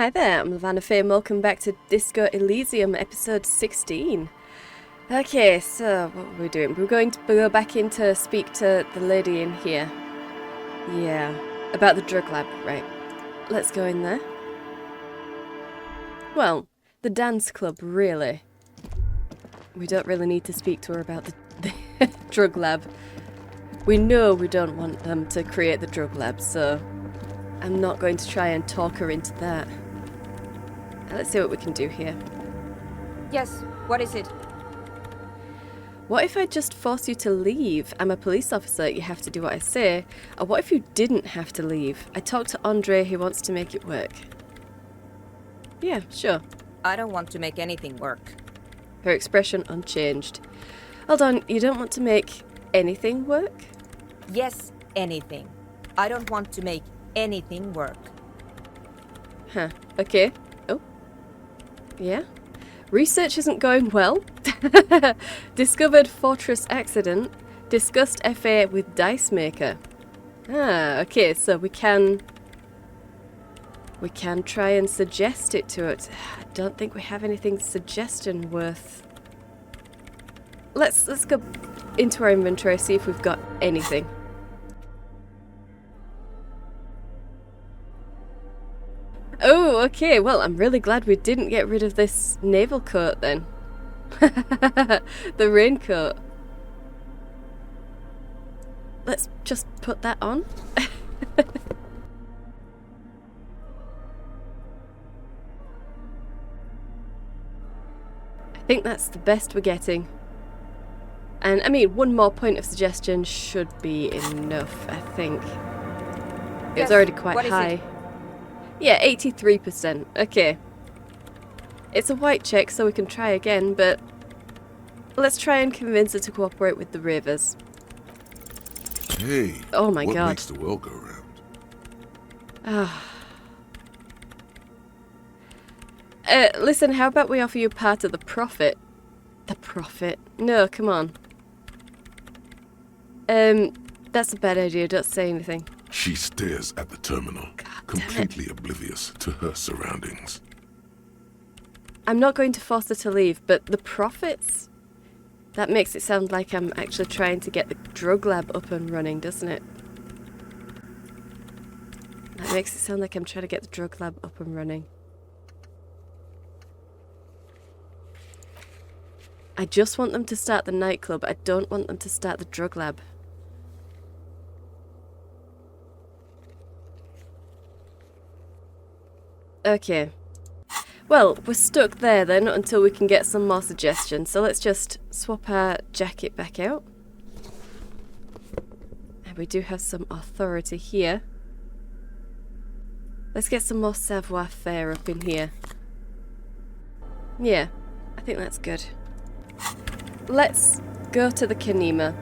Hi there, I'm Lavana Faye and welcome back to Disco Elysium episode 16. Okay, so what were we doing? We're going to go back in to speak to the lady in here. Yeah, about the drug lab, right. Let's go in there. Well, the dance club, really. We don't really need to speak to her about the drug lab. We know we don't want them to create the drug lab, so I'm not going to try and talk her into that. Let's see what we can do here. Yes, what is it? What if I just force you to leave? I'm a police officer, you have to do what I say. Or what if you didn't have to leave? I talked to Andre, he wants to make it work. Yeah, sure. I don't want to make anything work. Her expression unchanged. Hold on, you don't want to make anything work? Yes, anything. I don't want to make anything work. Huh, okay. Oh. Yeah? Research isn't going well. Discovered fortress accident. Discussed FA with dice maker. Ah, okay, so we can try and suggest it to it. I don't think we have anything suggestion worth. Let's go into our inventory, see if we've got anything. Oh, okay, well, I'm really glad we didn't get rid of this naval coat then. The raincoat. Let's just put that on. I think that's the best we're getting. And, I mean, one more point of suggestion should be enough, I think. It was already quite high. Yeah, 83%. Okay. It's a white check, so we can try again, but let's try and convince her to cooperate with the Ravers. Hey, oh my what God. makes the world go round? Listen, how about we offer you part of the profit? The profit? No, come on. That's a bad idea, don't say anything. She stares at the terminal, God, completely oblivious to her surroundings. I'm not going to force her to leave, but the profits? That makes it sound like I'm actually trying to get the drug lab up and running, doesn't it? That makes it sound like I'm trying to get the drug lab up and running. I just want them to start the nightclub. I don't want them to start the drug lab. Okay. Well, we're stuck there then until we can get some more suggestions. So let's just swap our jacket back out. And we do have some authority here. Let's get some more savoir-faire up in here. Yeah, I think that's good. Let's go to the Kanema.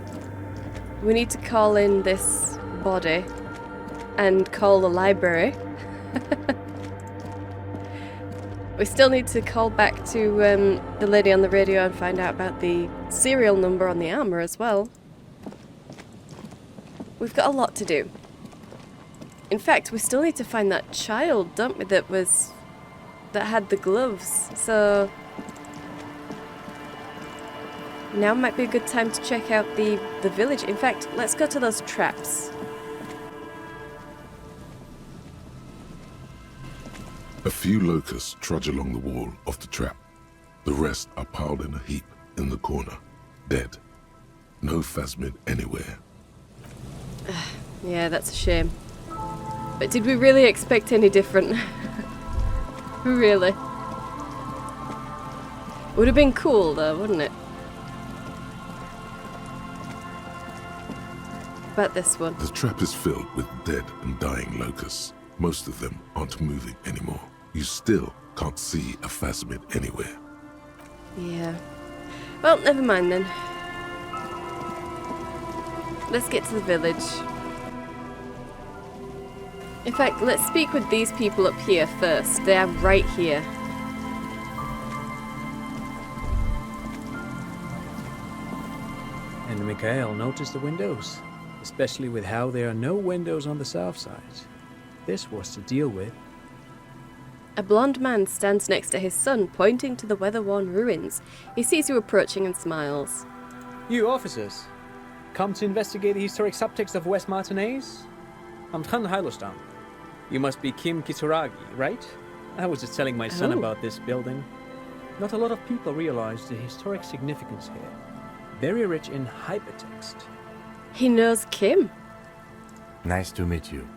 We need to call in this body and call the library. We still need to call back to the lady on the radio and find out about the serial number on the armor as well. We've got a lot to do. In fact, we still need to find that child, don't we, that had the gloves. So now might be a good time to check out the village. In fact, let's go to those traps. A few locusts trudge along the wall of the trap. The rest are piled in a heap in the corner, dead. No phasmid anywhere. Yeah, that's a shame. But did we really expect any different? Really? Would have been cool though, wouldn't it? About this one. The trap is filled with dead and dying locusts. Most of them aren't moving anymore. You still can't see a phasmid anywhere. Yeah. Well, never mind then. Let's get to the village. In fact, let's speak with these people up here first. They are right here. And Mikhail noticed the windows, especially with how there are no windows on the south side. This was to deal with. A blonde man stands next to his son, pointing to the weather-worn ruins. He sees you approaching and smiles. You officers, come to investigate the historic subtext of West Martinez? I'm Tran Hailostam. You must be Kim Kisuragi, right? I was just telling my son about this building. Not a lot of people realize the historic significance here. Very rich in hypertext. He knows Kim. Nice to meet you.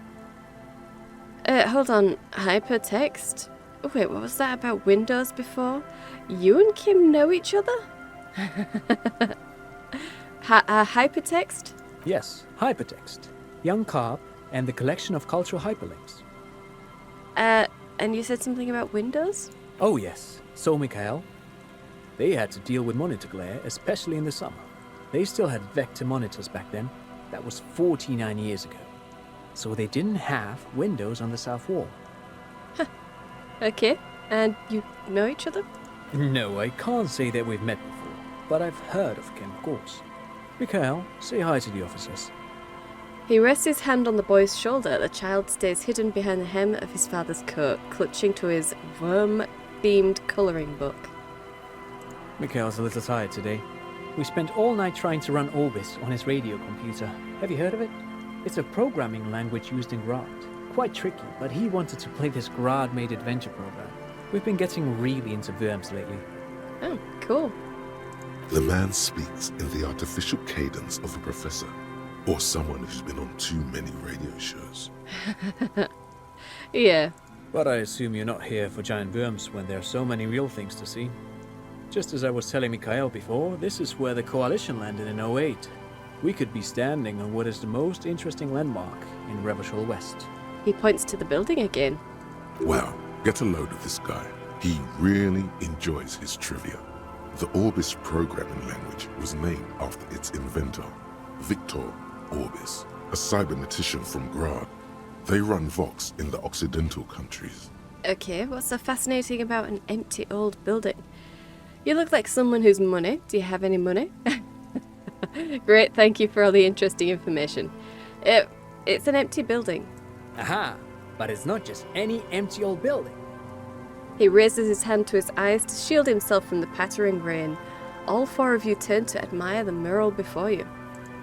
Hold on. Hypertext? Oh, wait, what was that about Windows before? You and Kim know each other? Hypertext? Yes, hypertext. Young Carp and the collection of cultural hyperlinks. And you said something about Windows? Oh yes, so Mikhail. They had to deal with monitor glare, especially in the summer. They still had vector monitors back then. That was 49 years ago. So they didn't have windows on the south wall. Okay, and you know each other? No, I can't say that we've met before, but I've heard of Kim, of course. Mikhail, say hi to the officers. He rests his hand on the boy's shoulder. The child stays hidden behind the hem of his father's coat, clutching to his worm-themed colouring book. Mikhail's a little tired today. We spent all night trying to run Orbis on his radio computer. Have you heard of it? It's a programming language used in Grad. Quite tricky, but he wanted to play this Grad-made adventure program. We've been getting really into Worms lately. Oh, cool. The man speaks in the artificial cadence of a professor, or someone who's been on too many radio shows. Yeah. But I assume you're not here for giant worms when there are so many real things to see. Just as I was telling Mikhail before, this is where the Coalition landed in '08. We could be standing on what is the most interesting landmark in Revachol West. He points to the building again. Wow, get a load of this guy. He really enjoys his trivia. The Orbis programming language was named after its inventor, Victor Orbis, a cybernetician from Grad. They run Vox in the Occidental countries. Okay, what's so fascinating about an empty old building? You look like someone who's money. Do you have any money? Great, thank you for all the interesting information. It's an empty building. Aha! But it's not just any empty old building. He raises his hand to his eyes to shield himself from the pattering rain. All four of you turn to admire the mural before you.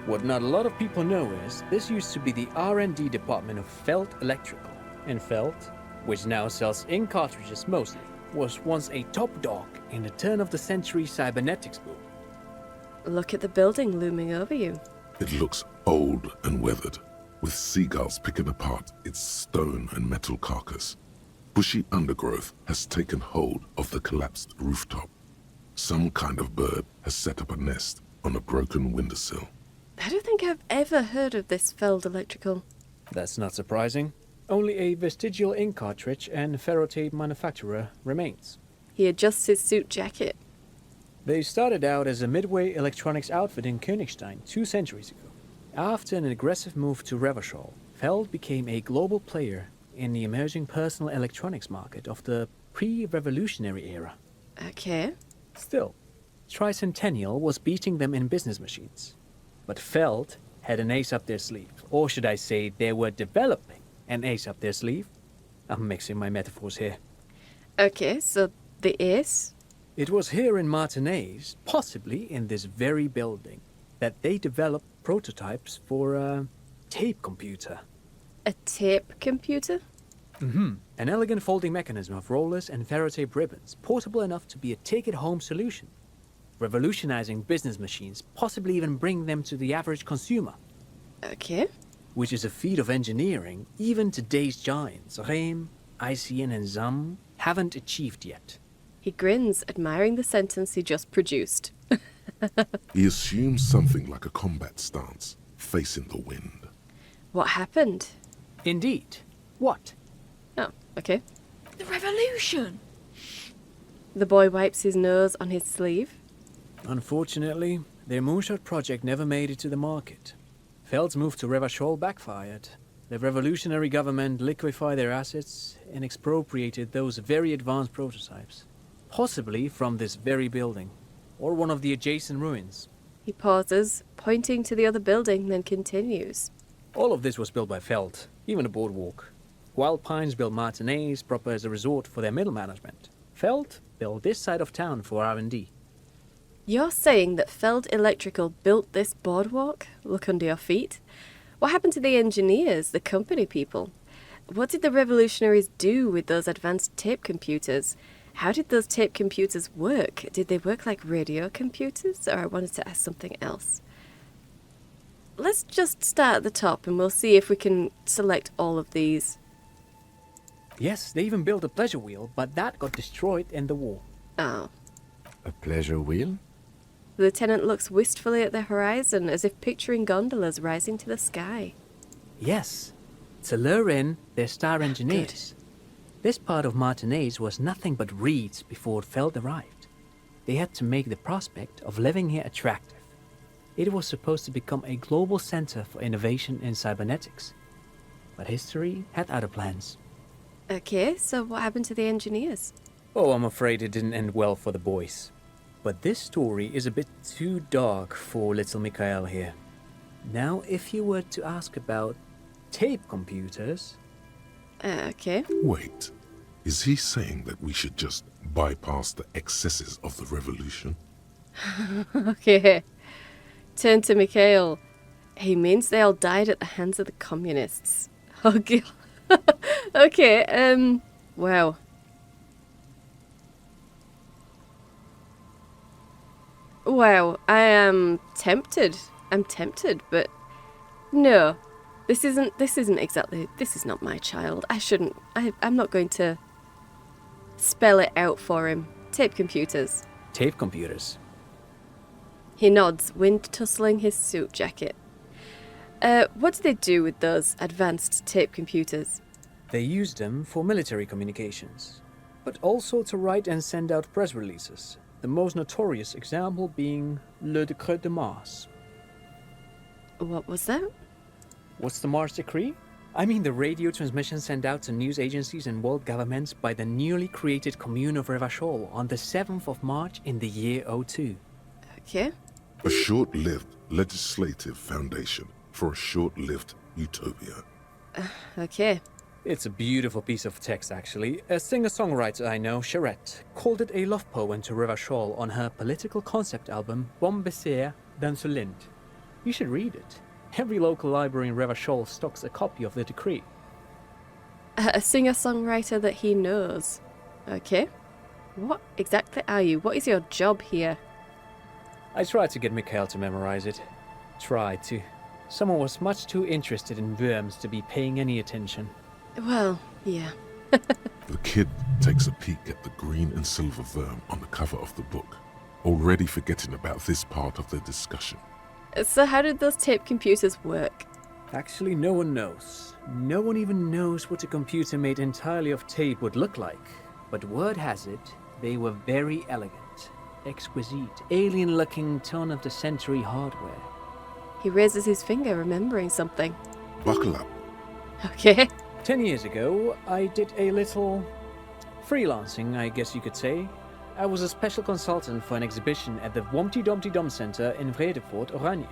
What not a lot of people know is this used to be the R&D department of Felt Electrical. And Felt, which now sells ink cartridges mostly, was once a top dog in the turn-of-the-century cybernetics boom. Look at the building looming over you. It looks old and weathered, with seagulls picking apart its stone and metal carcass. Bushy undergrowth has taken hold of the collapsed rooftop. Some kind of bird has set up a nest on a broken windowsill. I don't think I've ever heard of this Feld Electrical. That's not surprising. Only a vestigial ink cartridge and ferrotape manufacturer remains. He adjusts his suit jacket. They started out as a midway electronics outfit in Königstein 2 centuries ago. After an aggressive move to Revachol, Feld became a global player in the emerging personal electronics market of the pre-revolutionary era. Okay. Still, Tricentennial was beating them in business machines. But Feld had an ace up their sleeve, or should I say they were developing an ace up their sleeve. I'm mixing my metaphors here. Okay, so the ace? It was here in Martinez, possibly in this very building, that they developed prototypes for a tape computer. A tape computer? Mm-hmm. An elegant folding mechanism of rollers and ferrotape ribbons, portable enough to be a take-it-home solution. Revolutionizing business machines, possibly even bring them to the average consumer. Okay. Which is a feat of engineering even today's giants, Rehm, ICN and ZAM, haven't achieved yet. He grins, admiring the sentence he just produced. He assumes something like a combat stance, facing the wind. What happened? Indeed. What? Oh, okay. The revolution! The boy wipes his nose on his sleeve. Unfortunately, their moonshot project never made it to the market. Feld's move to Revachol backfired. The revolutionary government liquefied their assets and expropriated those very advanced prototypes. Possibly from this very building, or one of the adjacent ruins. He pauses, pointing to the other building, then continues. All of this was built by Feld, even the boardwalk. Wild Pines built Martinez proper as a resort for their middle management. Feld built this side of town for R&D. You're saying that Feld Electrical built this boardwalk? Look under your feet. What happened to the engineers, the company people? What did the revolutionaries do with those advanced tape computers? How did those tape computers work? Did they work like radio computers? Or I wanted to ask something else. Let's just start at the top and we'll see if we can select all of these. Yes, they even built a pleasure wheel, but that got destroyed in the war. Oh. A pleasure wheel? The lieutenant looks wistfully at the horizon, as if picturing gondolas rising to the sky. Yes, to lure in their star engineers. This part of Martinez was nothing but reeds before Feld arrived. They had to make the prospect of living here attractive. It was supposed to become a global center for innovation in cybernetics. But history had other plans. Okay, so what happened to the engineers? Oh, I'm afraid it didn't end well for the boys. But this story is a bit too dark for little Mikhail here. Now, if you were to ask about tape computers... Okay. Wait, is he saying that we should just bypass the excesses of the revolution? Okay. Turn to Mikhail. He means they all died at the hands of the communists. Oh, God. Okay, wow. Wow, I am tempted. I'm tempted, but no. This isn't exactly, this is not my child. I'm not going to spell it out for him. Tape computers. Tape computers. He nods, wind tussling his suit jacket. What do they do with those advanced tape computers? They used them for military communications, but also to write and send out press releases. The most notorious example being Le Décret de Mars. What was that? What's the Mars Decree? I mean the radio transmission sent out to news agencies and world governments by the newly created Commune of Revachol on the 7th of March in the year 02. Okay. A short-lived legislative foundation for a short-lived utopia. Okay. It's a beautiful piece of text, actually. A singer-songwriter I know, Charette, called it a love poem to Revachol on her political concept album, Bon Baiser dans le Lind. You should read it. Every local library in Revachol stocks a copy of the decree. A singer-songwriter that he knows. Okay. What exactly are you? What is your job here? I tried to get Mikhail to memorize it. Tried to. Someone was much too interested in worms to be paying any attention. Well, yeah. The kid takes a peek at the green and silver worm on the cover of the book, already forgetting about this part of the discussion. So how did those tape computers work? Actually, no one knows. No one even knows what a computer made entirely of tape would look like. But word has it, they were very elegant, exquisite, alien-looking turn-of-the-century hardware. He raises his finger, remembering something. Buckle up. Okay. 10 years ago, I did a little freelancing, I guess you could say. I was a special consultant for an exhibition at the Wompty Dumpty Dum Center in Vredefort, Oranje.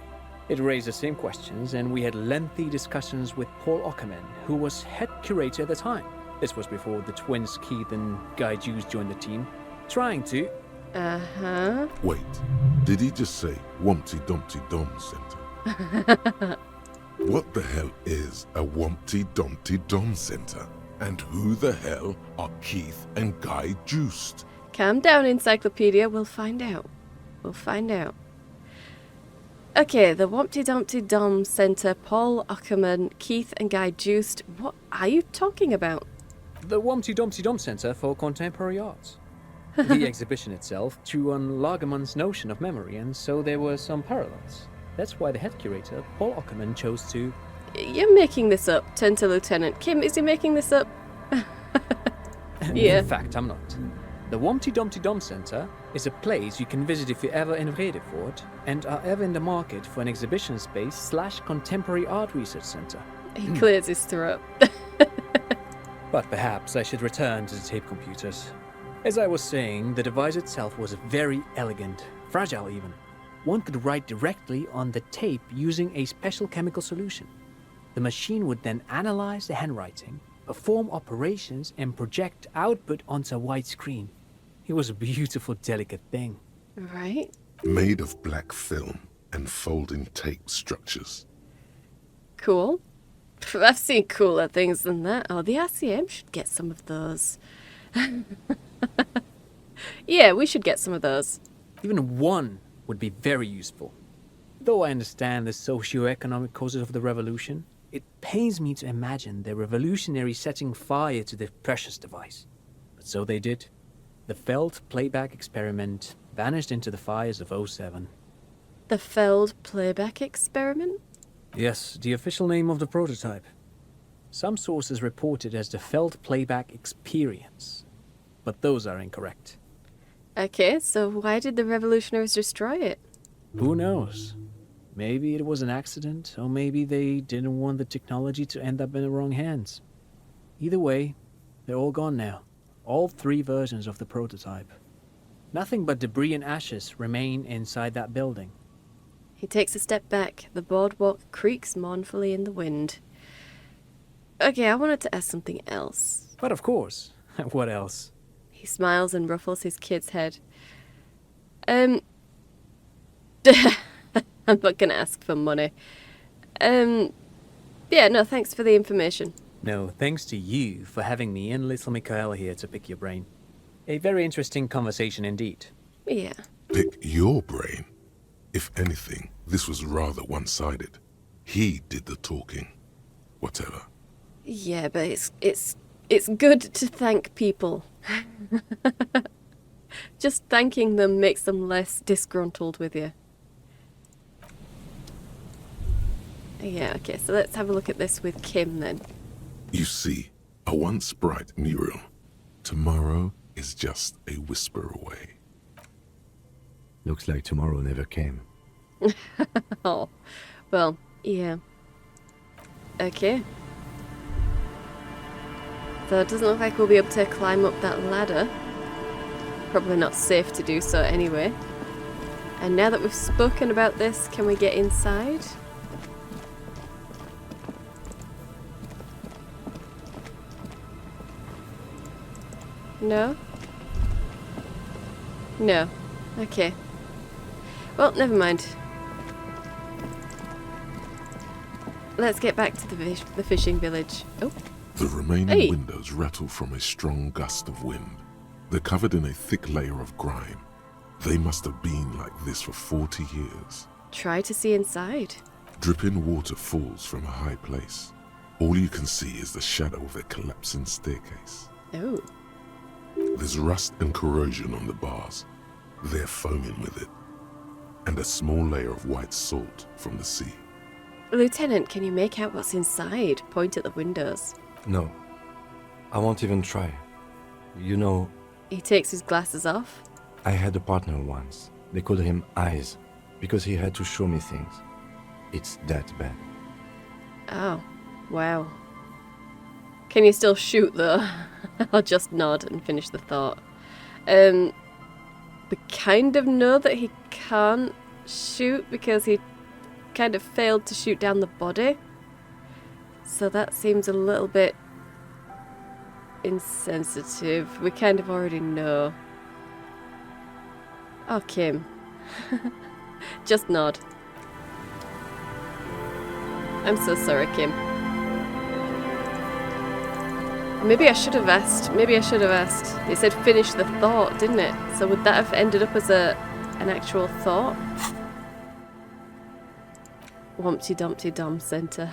It raised the same questions, and we had lengthy discussions with Paul Ockerman, who was head curator at the time. This was before the twins Keith and Guy Juice joined the team, trying to... Uh-huh. Wait, did he just say Wumpty Dumpty Dum Center? What the hell is a Wumpty Dumpty Dum Center? And who the hell are Keith and Guy Juiced? Calm down, Encyclopedia. We'll find out. We'll find out. Okay, the Wumpty Dumpty Dum Center, Paul Ockerman, Keith and Guy Juiced. What are you talking about? The Wumpty Dumpty Dum Center for Contemporary Arts. The exhibition itself drew on Lagerman's notion of memory, and so there were some parallels. That's why the head curator, Paul Ockerman, chose to... You're making this up. Turn to Lieutenant. Kim, is he making this up? Yeah. In fact, I'm not. The Wumpty Dumpty Dum Center is a place you can visit if you're ever in Vredefort and are ever in the market for an exhibition space / contemporary art research center. He clears his throat. But perhaps I should return to the tape computers. As I was saying, the device itself was very elegant, fragile even. One could write directly on the tape using a special chemical solution. The machine would then analyze the handwriting, perform operations, and project output onto a white screen. It was a beautiful, delicate thing. Right. Made of black film and folding tape structures. Cool. Pff, I've seen cooler things than that. Oh, the RCM should get some of those. Yeah, we should get some of those. Even one would be very useful. Though I understand the socio-economic causes of the revolution, it pains me to imagine the revolutionaries setting fire to the precious device. But so they did. The Feld playback experiment vanished into the fires of '07. The Feld playback experiment? Yes, the official name of the prototype. Some sources report it as the Feld playback experience, but those are incorrect. Okay, so why did the revolutionaries destroy it? Who knows? Maybe it was an accident, or maybe they didn't want the technology to end up in the wrong hands. Either way, they're all gone now. All 3 versions of the prototype. Nothing but debris and ashes remain inside that building. He takes a step back. The boardwalk creaks mournfully in the wind. Okay, I wanted to ask something else. But of course, what else? He smiles and ruffles his kid's head. I'm not gonna ask for money. Yeah, no, thanks for the information. No, thanks to you for having me and little Mikael here to pick your brain. A very interesting conversation indeed. Yeah. Pick your brain. If anything, this was rather one-sided. He did the talking. Whatever. Yeah, but it's good to thank people. Just thanking them makes them less disgruntled with you. Yeah, okay, so let's have a look at this with Kim then. You see, a once bright mural. Tomorrow is just a whisper away. Looks like tomorrow never came. Oh, well, yeah. Okay. So it doesn't look like we'll be able to climb up that ladder. Probably not safe to do so anyway. And now that we've spoken about this, can we get inside? No? No. Okay. Well, never mind. Let's get back to the fishing village. Oh. The remaining Hey. windows rattle from a strong gust of wind. They're covered in a thick layer of grime. They must have been like this for 40 years. Try to see inside. Dripping water falls from a high place. All you can see is the shadow of a collapsing staircase. Oh. There's rust and corrosion on the bars. They're foaming with it. And a small layer of white salt from the sea. Lieutenant, can you make out what's inside? Point at the windows. No, I won't even try. You know, He takes his glasses off. I had a partner once. They called him Eyes, because he had to show me things. It's that bad. Oh, wow. Can you still shoot though? I'll just nod and finish the thought. We kind of know that he can't shoot because he kind of failed to shoot down the body. So that seems a little bit insensitive. We kind of already know. Oh, Kim. Just nod. I'm so sorry, Kim. Maybe I should have asked. It said finish the thought, didn't it? So would that have ended up as an actual thought? Wumpty Dumpty Dom Centre.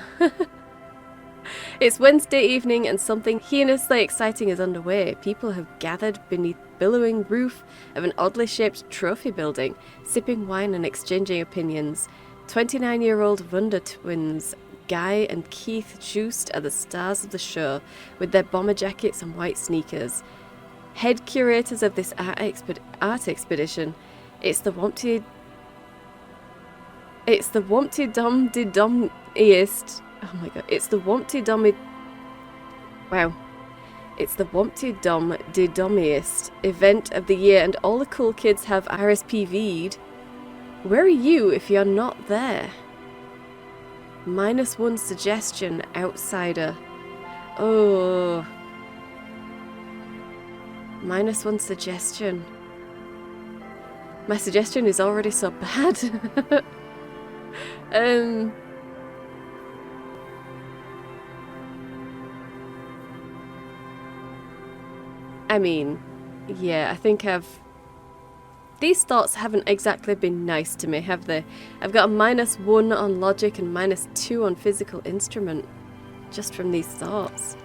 It's Wednesday evening and something heinously exciting is underway. People have gathered beneath billowing roof of an oddly shaped trophy building, sipping wine and exchanging opinions. 29-year-old Wonder twins Guy and Keith Joost are the stars of the show, with their bomber jackets and white sneakers. Head curators of this art expedition, it's the Wumpty Dom-de-Domiest. Oh my god, it's the Wumpty Dom-de-Domiest event of the year, and all the cool kids have RSPV'd. Where are you if you're not there? -1 suggestion, outsider. Oh. -1 suggestion. My suggestion is already so bad. I mean, yeah, I think these thoughts haven't exactly been nice to me, have they? I've got a -1 on logic and -2 on physical instrument, just from these thoughts.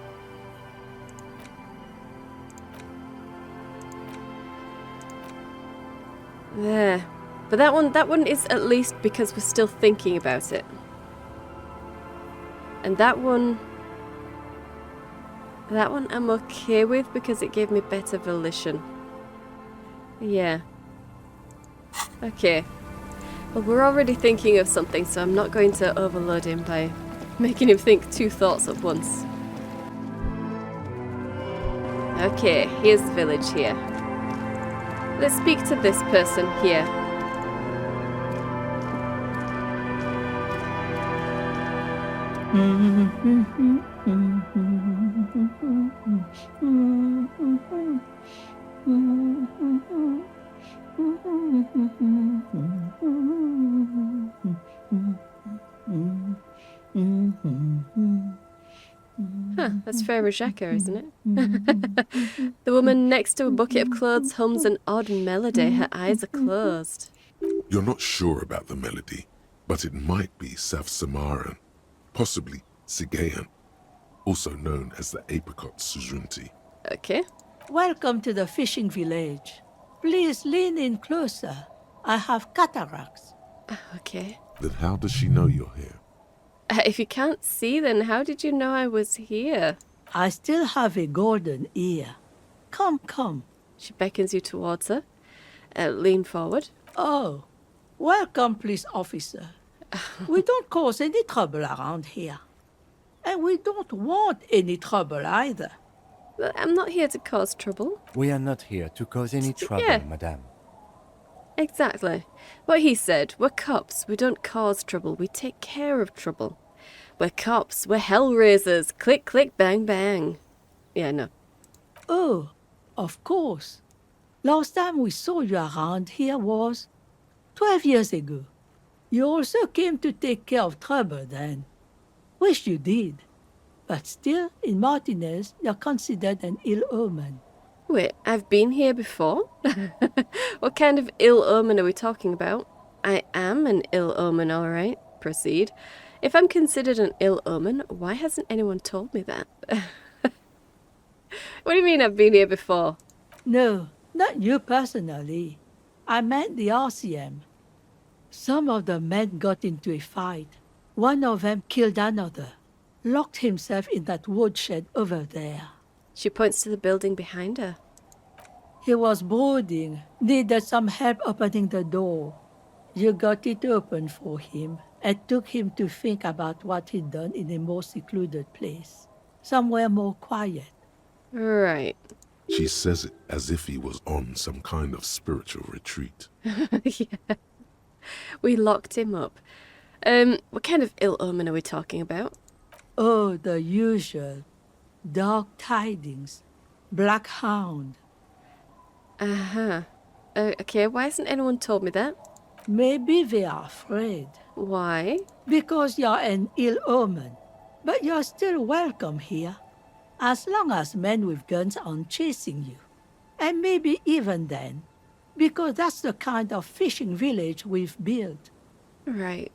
There. But that one is at least because we're still thinking about it. And that one I'm okay with because it gave me better volition. Yeah. Okay. Well, we're already thinking of something, so I'm not going to overload him by making him think 2 thoughts at once. Okay, here's the village here. Let's speak to this person here. Huh, that's Frere Jacques, isn't it? The woman next to a bucket of clothes hums an odd melody. Her eyes are closed. You're not sure about the melody, but it might be South Samaran, possibly Sigayan, also known as the apricot sujunti. Okay. Welcome to the fishing village. Please lean in closer. I have cataracts. Okay. Then how does she know you're here? If you can't see, then how did you know I was here? I still have a golden ear. Come, come. She beckons you towards her. Lean forward. Oh, welcome, police officer. We don't cause any trouble around here. And we don't want any trouble either. But I'm not here to cause trouble. We are not here to cause any trouble, Yeah. madame. Exactly. What he said. We're cops. We don't cause trouble. We take care of trouble. We're cops. We're hellraisers. Click, click, bang, bang. Yeah, no. Oh, of course. Last time we saw you around here was 12 years ago. You also came to take care of trouble then. Wish you did. But still, in Martinez, you're considered an ill omen. Wait, I've been here before? What kind of ill omen are we talking about? I am an ill omen, all right. Proceed. If I'm considered an ill omen, why hasn't anyone told me that? What do you mean I've been here before? No, not you personally. I meant the RCM. Some of the men got into a fight. One of them killed another. Locked himself in that woodshed over there. She points to the building behind her. He was brooding, needed some help opening the door. You got it open for him and took him to think about what he'd done in a more secluded place. Somewhere more quiet. Right. She says it as if he was on some kind of spiritual retreat. Yeah. We locked him up. What kind of ill omen are we talking about? Oh, the usual. Dark tidings. Black hound. Uh-huh. Okay, why hasn't anyone told me that? Maybe they are afraid. Why? Because you're an ill omen. But you're still welcome here. As long as men with guns aren't chasing you. And maybe even then. Because that's the kind of fishing village we've built. Right.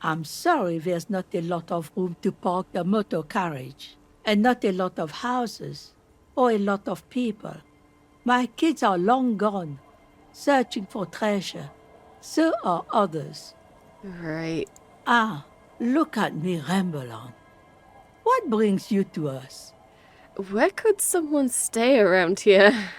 I'm sorry there's not a lot of room to park the motor carriage. And not a lot of houses. Or a lot of people. My kids are long gone. Searching for treasure. So are others. Right. Ah, look at me ramble on. What brings you to us? Where could someone stay around here?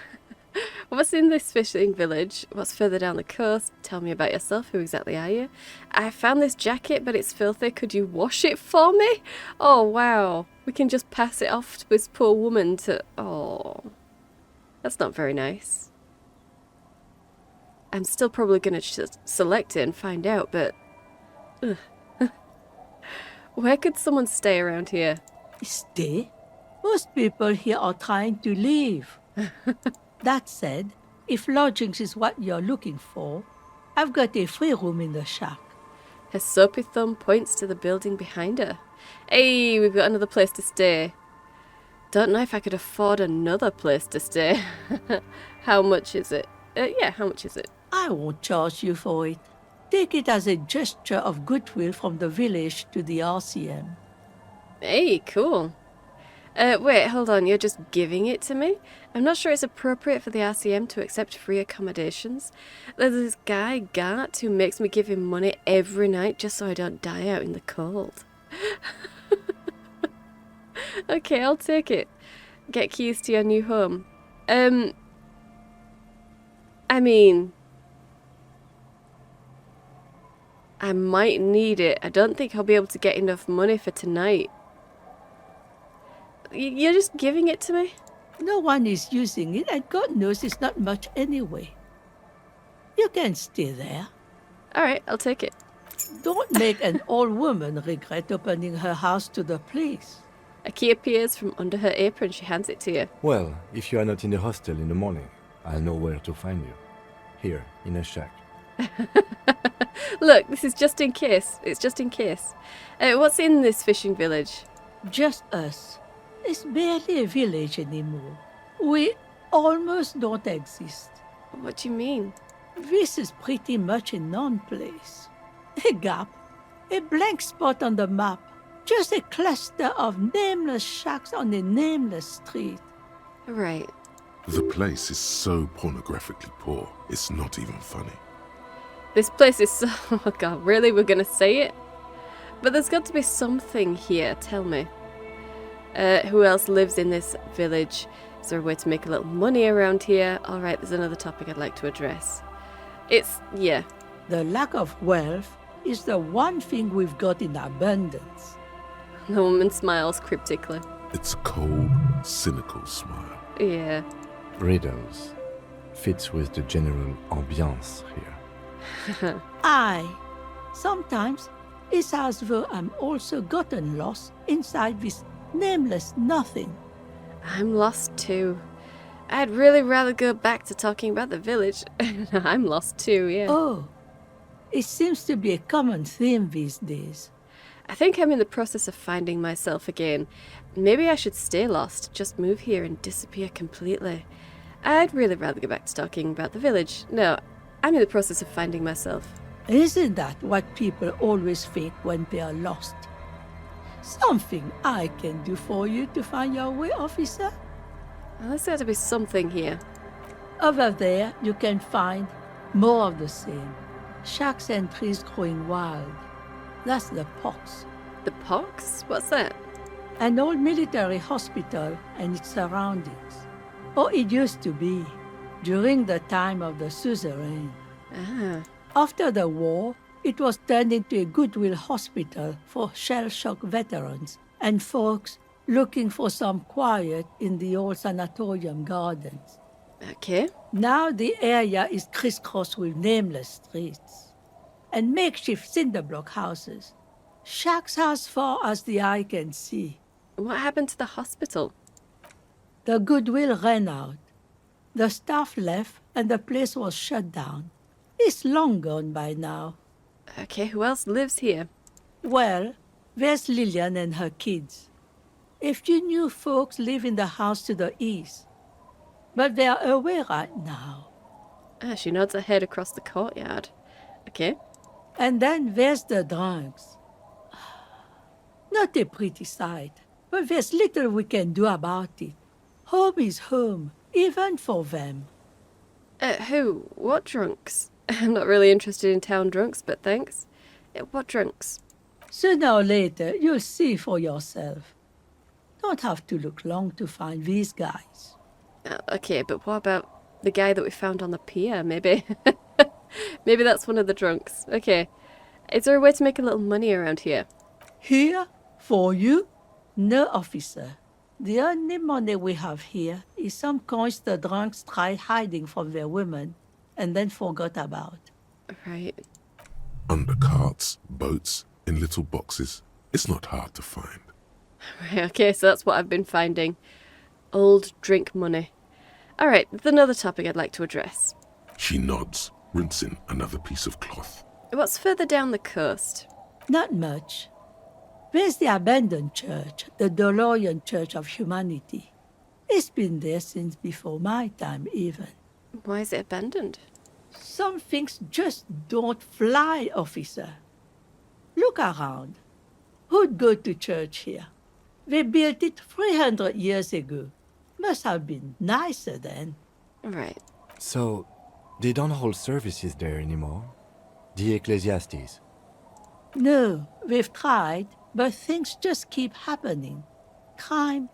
What's in this fishing village? What's further down the coast? Tell me about yourself. Who exactly are you? I found this jacket, but it's filthy. Could you wash it for me? Oh, wow. We can just pass it off to this poor woman to... Oh. That's not very nice. I'm still probably going to select it and find out, but... Ugh. Where could someone stay around here? Stay? Most people here are trying to leave. That said, if lodgings is what you're looking for, I've got a free room in the shack. Her soapy thumb points to the building behind her. Hey, we've got another place to stay. Don't know if I could afford another place to stay. How much is it? Yeah, how much is it? I won't charge you for it. Take it as a gesture of goodwill from the village to the RCM. Hey, cool. Wait, hold on, you're just giving it to me? I'm not sure it's appropriate for the RCM to accept free accommodations. There's this guy, Gart, who makes me give him money every night just so I don't die out in the cold. Okay, I'll take it. Get keys to your new home. I mean, I might need it. I don't think I'll be able to get enough money for tonight. You're just giving it to me? No one is using it, and God knows it's not much anyway. You can stay there. Alright, I'll take it. Don't make an old woman regret opening her house to the place. A key appears from under her apron. She hands it to you. Well, if you are not in the hostel in the morning, I'll know where to find you. Here, in a shack. Look, this is just in case. It's just in case. What's in this fishing village? Just us. It's barely a village anymore. We almost don't exist. What do you mean? This is pretty much a non-place. A gap. A blank spot on the map. Just a cluster of nameless shacks on a nameless street. Right. The place is so pornographically poor, it's not even funny. This place is so... Oh god, really? We're gonna say it? But there's got to be something here, tell me. Who else lives in this village? Is there a way to make a little money around here? Alright, there's another topic I'd like to address. Yeah. The lack of wealth is the one thing we've got in abundance. The woman smiles cryptically. It's a cold, cynical smile. Yeah. Riddles. Fits with the general ambiance here. Sometimes it's as though I'm also gotten lost inside this nameless nothing. I'm lost too. I'd really rather go back to talking about the village. I'm lost too, yeah. Oh, it seems to be a common theme these days. I think I'm in the process of finding myself again. Maybe I should stay lost, just move here and disappear completely. I'd really rather go back to talking about the village. No, I'm in the process of finding myself. Isn't that what people always think when they are lost? Something I can do for you to find your way, officer? Well, there's got to be something here. Over there, you can find more of the same. Shacks and trees growing wild. That's the pox. The pox? What's that? An old military hospital and its surroundings. Or it used to be, during the time of the suzerain. Ah. After the war, it was turned into a goodwill hospital for shell-shock veterans and folks looking for some quiet in the old sanatorium gardens. Okay. Now the area is crisscrossed with nameless streets and makeshift cinder block houses. Shacks as far as the eye can see. What happened to the hospital? The goodwill ran out. The staff left and the place was shut down. It's long gone by now. Okay, who else lives here? Well, there's Lillian and her kids. A few new folks live in the house to the east, but they're away right now. She nods her head across the courtyard. Okay. And then there's the drunks. Not a pretty sight, but there's little we can do about it. Home is home, even for them. Who? What drunks? I'm not really interested in town drunks, but thanks. What drunks? Sooner or later, you'll see for yourself. Don't have to look long to find these guys. Okay, but what about the guy that we found on the pier, maybe? Maybe that's one of the drunks. Okay. Is there a way to make a little money around here? Here? For you? No, officer. The only money we have here is some coins the drunks tried hiding from their women and then forgot about. Right. Under carts, boats, in little boxes. It's not hard to find. Okay, so that's what I've been finding. Old drink money. Alright, there's another topic I'd like to address. She nods, rinsing another piece of cloth. What's further down the coast? Not much. There's the abandoned church, the DeLorean Church of Humanity. It's been there since before my time, even. Why is it abandoned? Some things just don't fly, officer. Look around. Who'd go to church here? They built it 300 years ago. Must have been nicer then. Right. So, they don't hold services there anymore? The Ecclesiastes? No, we've tried, but things just keep happening. Crime,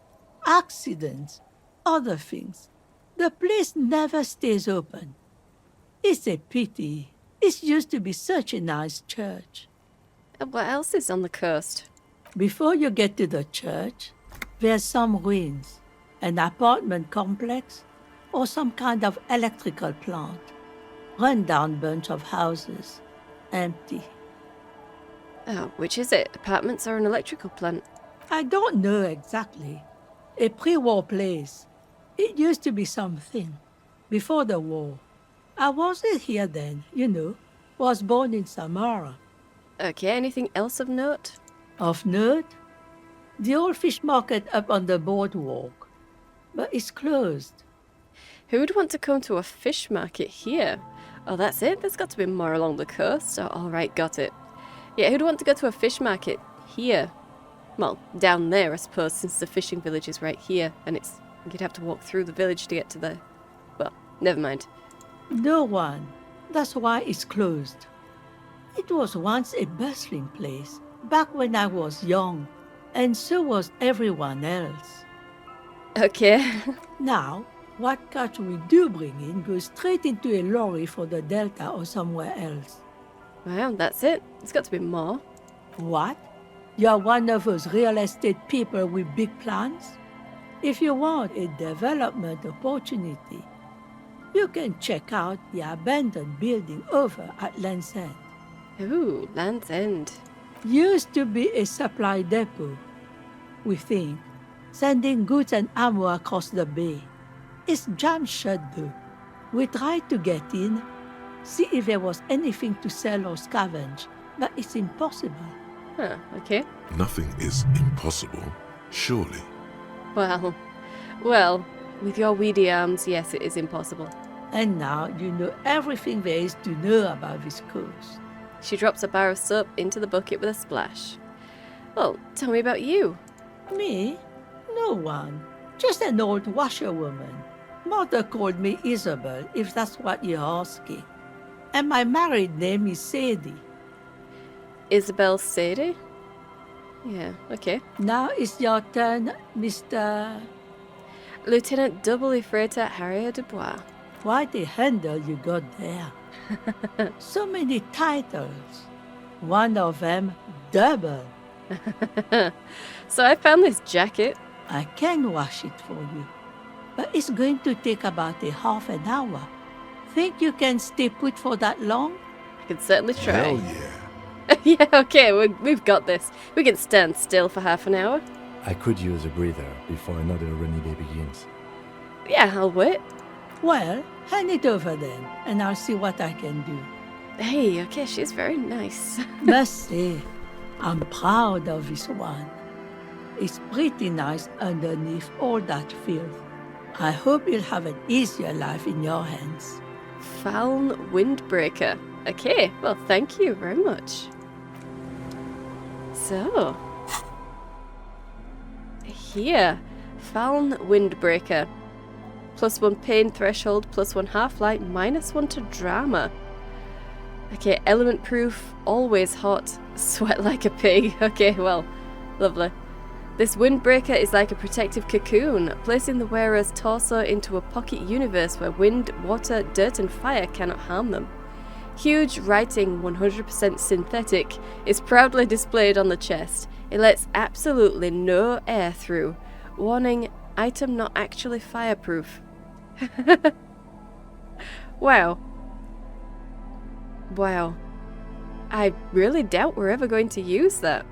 accidents, other things. The place never stays open. It's a pity. It used to be such a nice church. What else is on the coast? Before you get to the church, there's some ruins, an apartment complex, or some kind of electrical plant. Run-down bunch of houses, empty. Oh, which is it? Apartments or an electrical plant? I don't know exactly. A pre-war place. It used to be something. Before the war. I wasn't here then, you know. Was born in Samara. Okay, anything else of note? Of note? The old fish market up on the boardwalk. But it's closed. Who would want to come to a fish market here? Oh, that's it? There's got to be more along the coast. Oh, alright, got it. Yeah, who'd want to go to a fish market here? Well, down there, I suppose, since the fishing village is right here, and you'd have to walk through the village to get to the... Well, never mind. No one. That's why it's closed. It was once a bustling place, back when I was young, and so was everyone else. Okay. Now, what catch we do bring in goes straight into a lorry for the Delta or somewhere else. Well, that's it. There's got to be more. What? You're one of those real estate people with big plans? If you want a development opportunity, you can check out the abandoned building over at Land's End. Ooh, Land's End. Used to be a supply depot, we think, sending goods and ammo across the bay. It's jammed shut though. We tried to get in, see if there was anything to sell or scavenge, but it's impossible. Huh, okay. Nothing is impossible, surely. Well, with your weedy arms, yes, it is impossible. And now you know everything there is to know about this coast. She drops a bar of soap into the bucket with a splash. Well, tell me about you. Me? No one. Just an old washerwoman. Mother called me Isabel, if that's what you're asking. And my married name is Sadie. Isabel Sadie? Yeah, okay. Now it's your turn, Mr. Lieutenant Double Freighter Harrier Dubois. Quite a handle you got there. So many titles. One of them double. So I found this jacket. I can wash it for you, but it's going to take about a half an hour. Think you can stay put for that long? I can certainly try. Hell yeah. Yeah, okay, we've got this. We can stand still for half an hour. I could use a breather before another rainy day begins. Yeah, I'll wait. Well, hand it over then, and I'll see what I can do. Hey, okay, she's very nice. Must say, I'm proud of this one. It's pretty nice underneath all that filth. I hope you'll have an easier life in your hands. Faln Windbreaker. Okay, well, thank you very much. So, here, Faln Windbreaker. +1 pain threshold, +1 half-light, -1 to drama. Okay, element proof, always hot, sweat like a pig. Okay, well, lovely. This windbreaker is like a protective cocoon, placing the wearer's torso into a pocket universe where wind, water, dirt and fire cannot harm them. Huge writing, 100% synthetic, is proudly displayed on the chest. It lets absolutely no air through. Warning, item not actually fireproof. Wow. Wow. I really doubt we're ever going to use that.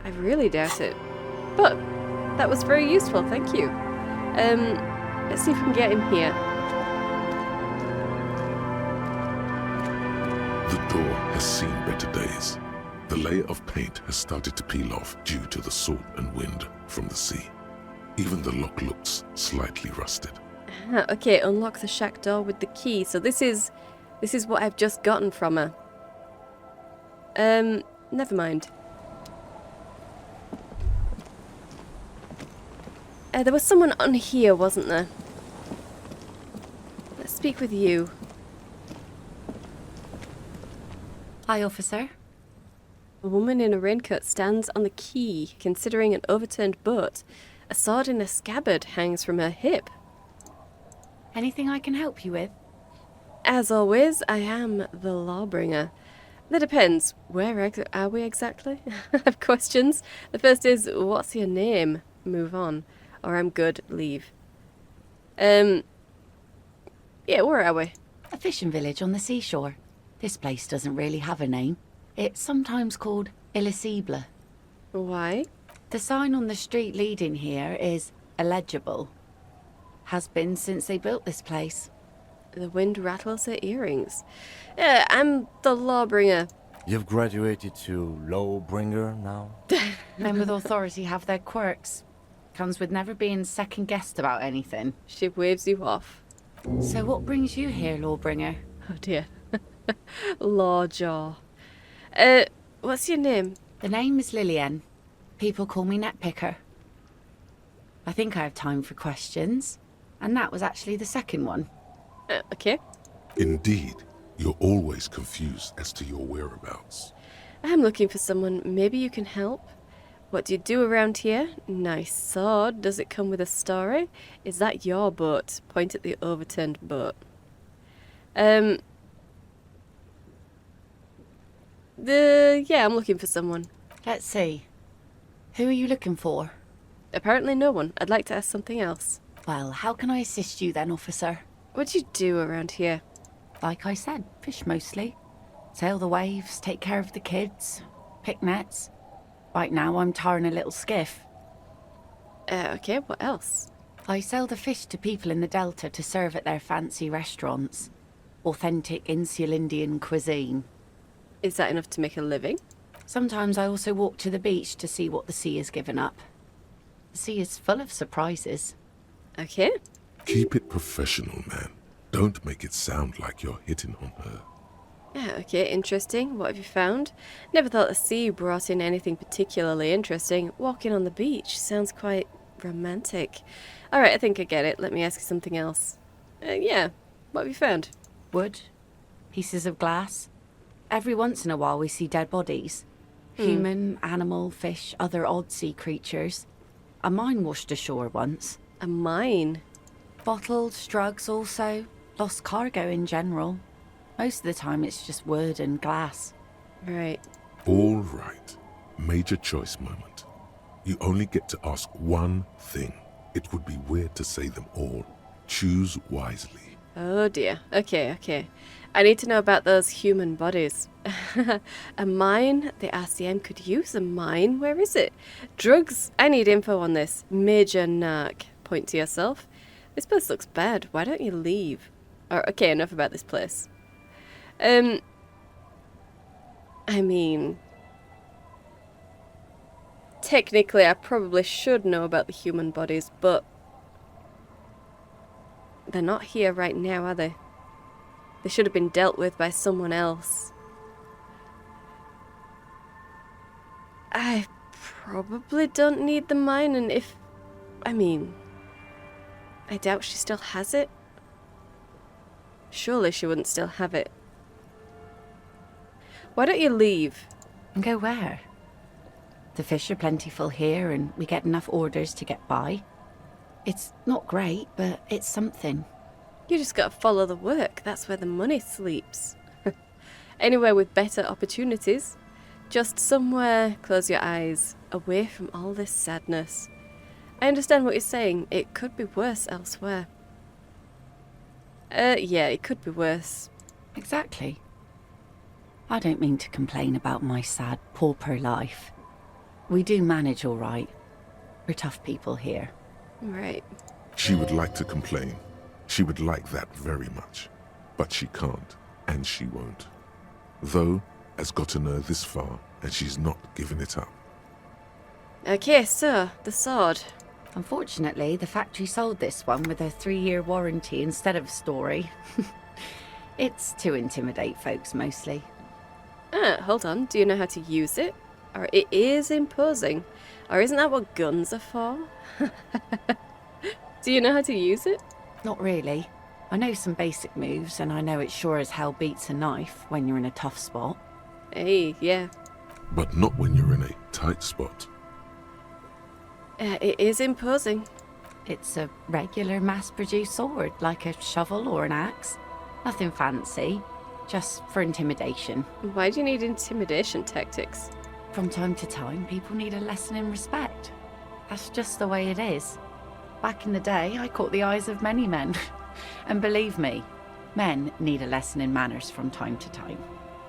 I really doubt it. But that was very useful, thank you. Let's see if we can get in here. The door has seen better days. The layer of paint has started to peel off due to the salt and wind from the sea. Even the lock looks slightly rusted. Okay, unlock the shack door with the key. So this is what I've just gotten from her. Never mind. There was someone on here, wasn't there? Let's speak with you. Hi, officer. A woman in a raincoat stands on the quay, considering an overturned boat. A sword in a scabbard hangs from her hip. Anything I can help you with? As always, I am the lawbringer. That depends. Where are we exactly? I have questions. The first is, what's your name? Move on. Or I'm good, leave. Yeah, where are we? A fishing village on the seashore. This place doesn't really have a name. It's sometimes called Elysium. Why? The sign on the street leading here is illegible. Has been since they built this place. The wind rattles her earrings. Yeah, I'm the lawbringer. You've graduated to lawbringer now? Men with authority have their quirks. Comes with never being second-guessed about anything. She waves you off. So what brings you here, lawbringer? Oh dear. Lawjaw. What's your name? The name is Lillian. People call me Netpicker. I think I have time for questions. And that was actually the second one. Okay. Indeed, you're always confused as to your whereabouts. I'm looking for someone. Maybe you can help. What do you do around here? Nice sword. Does it come with a story? Is that your boat? Point at the overturned boat. Yeah, I'm looking for someone. Let's see. Who are you looking for? Apparently no one. I'd like to ask something else. Well, how can I assist you then, officer? What do you do around here? Like I said, fish mostly. Sail the waves, take care of the kids, pick nets. Right now I'm tarring a little skiff. Okay, what else? I sell the fish to people in the Delta to serve at their fancy restaurants. Authentic insular Indian cuisine. Is that enough to make a living? Sometimes I also walk to the beach to see what the sea has given up. The sea is full of surprises. Okay. Keep it professional, man. Don't make it sound like you're hitting on her. Yeah, okay, interesting. What have you found? Never thought the sea brought in anything particularly interesting. Walking on the beach sounds quite romantic. Alright, I think I get it. Let me ask you something else. Yeah, what have you found? Wood, pieces of glass. Every once in a while we see dead bodies. Human, animal, fish, other odd sea creatures. A mine washed ashore once. A mine? Bottles, drugs also. Lost cargo in general. Most of the time it's just wood and glass. Right. All right. Major choice moment. You only get to ask one thing. It would be weird to say them all. Choose wisely. Oh dear. Okay. I need to know about those human bodies. A mine? The RCM could use a mine? Where is it? Drugs? I need info on this. Major narc. Point to yourself. This place looks bad. Why don't you leave? Okay, enough about this place. I mean, technically I probably should know about the human bodies, but they're not here right now, are they? They should have been dealt with by someone else. I probably don't need the mine, and I doubt she still has it. Surely she wouldn't still have it. Why don't you leave? And go where? The fish are plentiful here and we get enough orders to get by. It's not great, but it's something. You just gotta follow the work. That's where the money sleeps. Anywhere with better opportunities. Just somewhere, close your eyes, away from all this sadness. I understand what you're saying. It could be worse elsewhere. Yeah, it could be worse. Exactly. I don't mean to complain about my sad, pauper life. We do manage all right. We're tough people here. Right. She would like to complain. She would like that very much. But she can't, and she won't. Though, has gotten her this far, and she's not giving it up. Okay, so, the sword. Unfortunately, the factory sold this one with a 3-year warranty instead of a story. It's to intimidate folks, mostly. Hold on. Do you know how to use it? Or it is imposing. Or isn't that what guns are for? Do you know how to use it? Not really. I know some basic moves, and I know it sure as hell beats a knife when you're in a tough spot. Hey, yeah. But not when you're in a tight spot. It is imposing. It's a regular mass-produced sword, like a shovel or an axe. Nothing fancy, just for intimidation. Why do you need intimidation tactics? From time to time, people need a lesson in respect. That's just the way it is. Back in the day, I caught the eyes of many men. And believe me, men need a lesson in manners from time to time.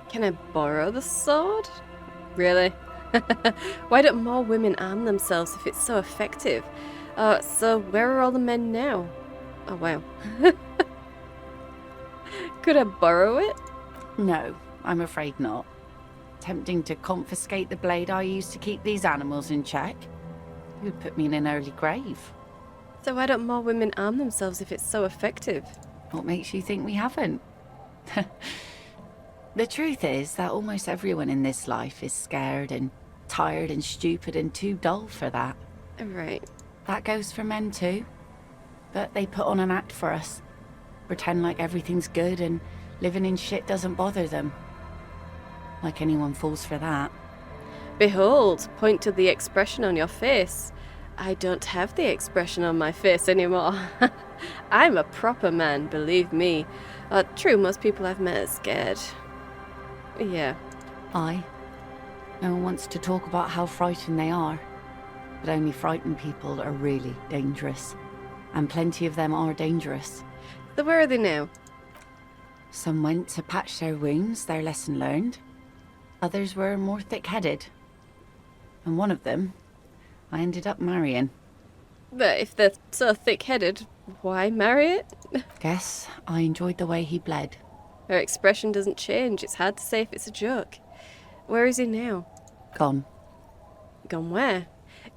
Can I borrow the sword? Really? Why don't more women arm themselves if it's so effective? So where are all the men now? Oh, wow. Could I borrow it? No, I'm afraid not. Tempting to confiscate the blade I used to keep these animals in check. It would put me in an early grave. So why don't more women arm themselves if it's so effective? What makes you think we haven't? The truth is that almost everyone in this life is scared and tired and stupid and too dull for that. Right. That goes for men too. But they put on an act for us. Pretend like everything's good and living in shit doesn't bother them. Like anyone falls for that. Behold, point to the expression on your face. I don't have the expression on my face anymore. I'm a proper man, believe me. True, most people I've met are scared. Yeah. No one wants to talk about how frightened they are. But only frightened people are really dangerous. And plenty of them are dangerous. So where are they now? Some went to patch their wounds, their lesson learned. Others were more thick-headed. And one of them, I ended up marrying. But if they're so thick-headed, why marry it? Guess I enjoyed the way he bled. Her expression doesn't change. It's hard to say if it's a joke. Where is he now? Gone. Gone where?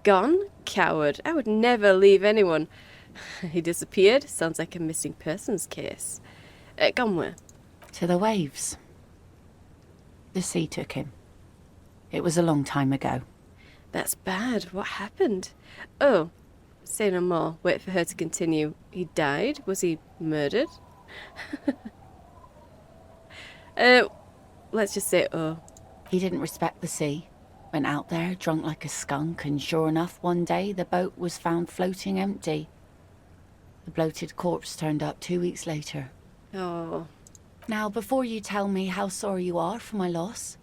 Gone? Coward. I would never leave anyone. He disappeared? Sounds like a missing persons case. Gone where? To the waves. The sea took him. It was a long time ago. That's bad. What happened? Oh, say no more. Wait for her to continue. He died? Was he murdered? Let's just say oh. He didn't respect the sea. Went out there, drunk like a skunk, and sure enough, one day the boat was found floating empty. The bloated corpse turned up 2 weeks later. Oh. Now, before you tell me how sorry you are for my loss,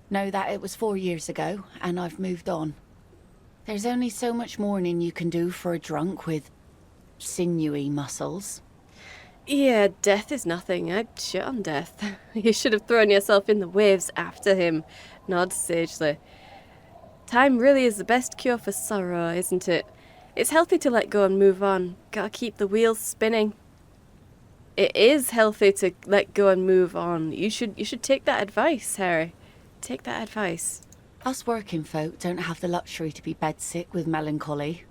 know that it was 4 years ago, and I've moved on. There's only so much mourning you can do for a drunk with sinewy muscles. Yeah, death is nothing. I'd shit on death. You should have thrown yourself in the waves after him. Nod sagely. Time really is the best cure for sorrow, isn't it? It's healthy to let go and move on. Gotta keep the wheels spinning. It is healthy to let go and move on. You should take that advice, Harry. Take that advice. Us working folk don't have the luxury to be bedsick with melancholy.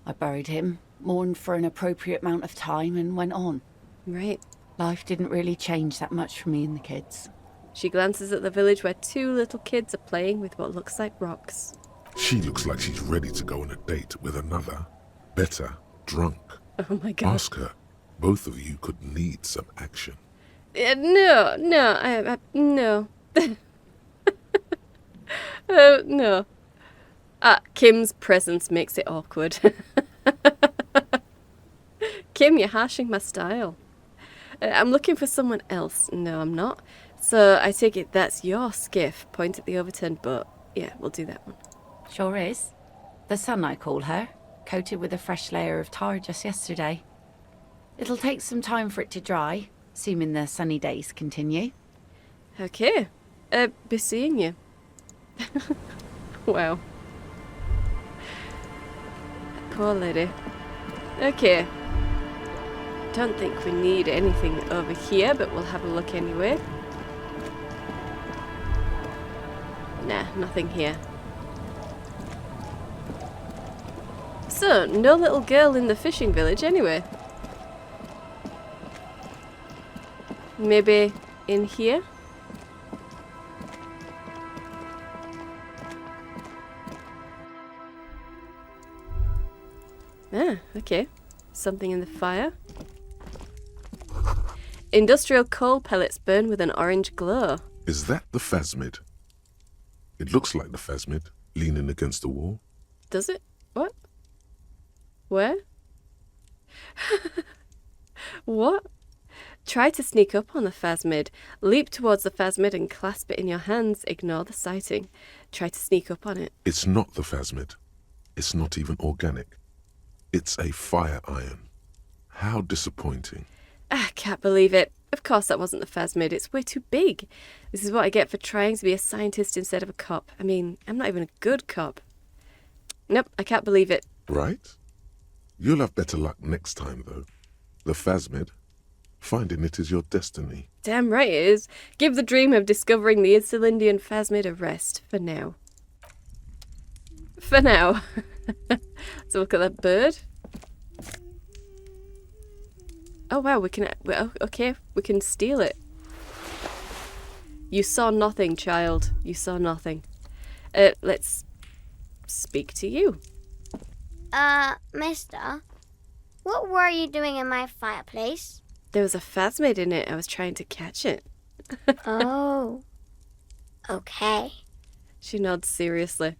I buried him, mourned for an appropriate amount of time, and went on. Right. Life didn't really change that much for me and the kids. She glances at the village where 2 little kids are playing with what looks like rocks. She looks like she's ready to go on a date with another, better, drunk. Oh my god. Ask her. Both of you could need some action. No. No. No. Kim's presence makes it awkward. Kim, you're harshing my style. I'm looking for someone else. No, I'm not. So I take it that's your skiff. Point at the overturned boat. Yeah, we'll do that one. Sure is. The sun, I call her, coated with a fresh layer of tar just yesterday. It'll take some time for it to dry, assuming the sunny days continue. Okay. Be seeing you. Wow. poor lady. Okay. Don't think we need anything over here, but we'll have a look anyway. Nah, nothing here. So, no little girl in the fishing village anyway. Maybe in here? Ah, okay. Something in the fire. Industrial coal pellets burn with an orange glow. Is that the phasmid? It looks like the phasmid, leaning against the wall. Does it? What? Where? What? Try to sneak up on the phasmid. Leap towards the phasmid and clasp it in your hands. Ignore the sighting. Try to sneak up on it. It's not the phasmid. It's not even organic. It's a fire iron. How disappointing. I can't believe it. Of course that wasn't the phasmid. It's way too big. This is what I get for trying to be a scientist instead of a cop. I mean, I'm not even a good cop. Nope, I can't believe it. Right? You'll have better luck next time, though. The phasmid. Finding it is your destiny. Damn right it is. Give the dream of discovering the Icelandian phasmid a rest. For now. For now. Let's look at that bird. Oh wow, we can... Okay, we can steal it. You saw nothing, child. You saw nothing. Let's speak to you. Mister, what were you doing in my fireplace? There was a phasmid in it. I was trying to catch it. Oh. Okay. She nods seriously.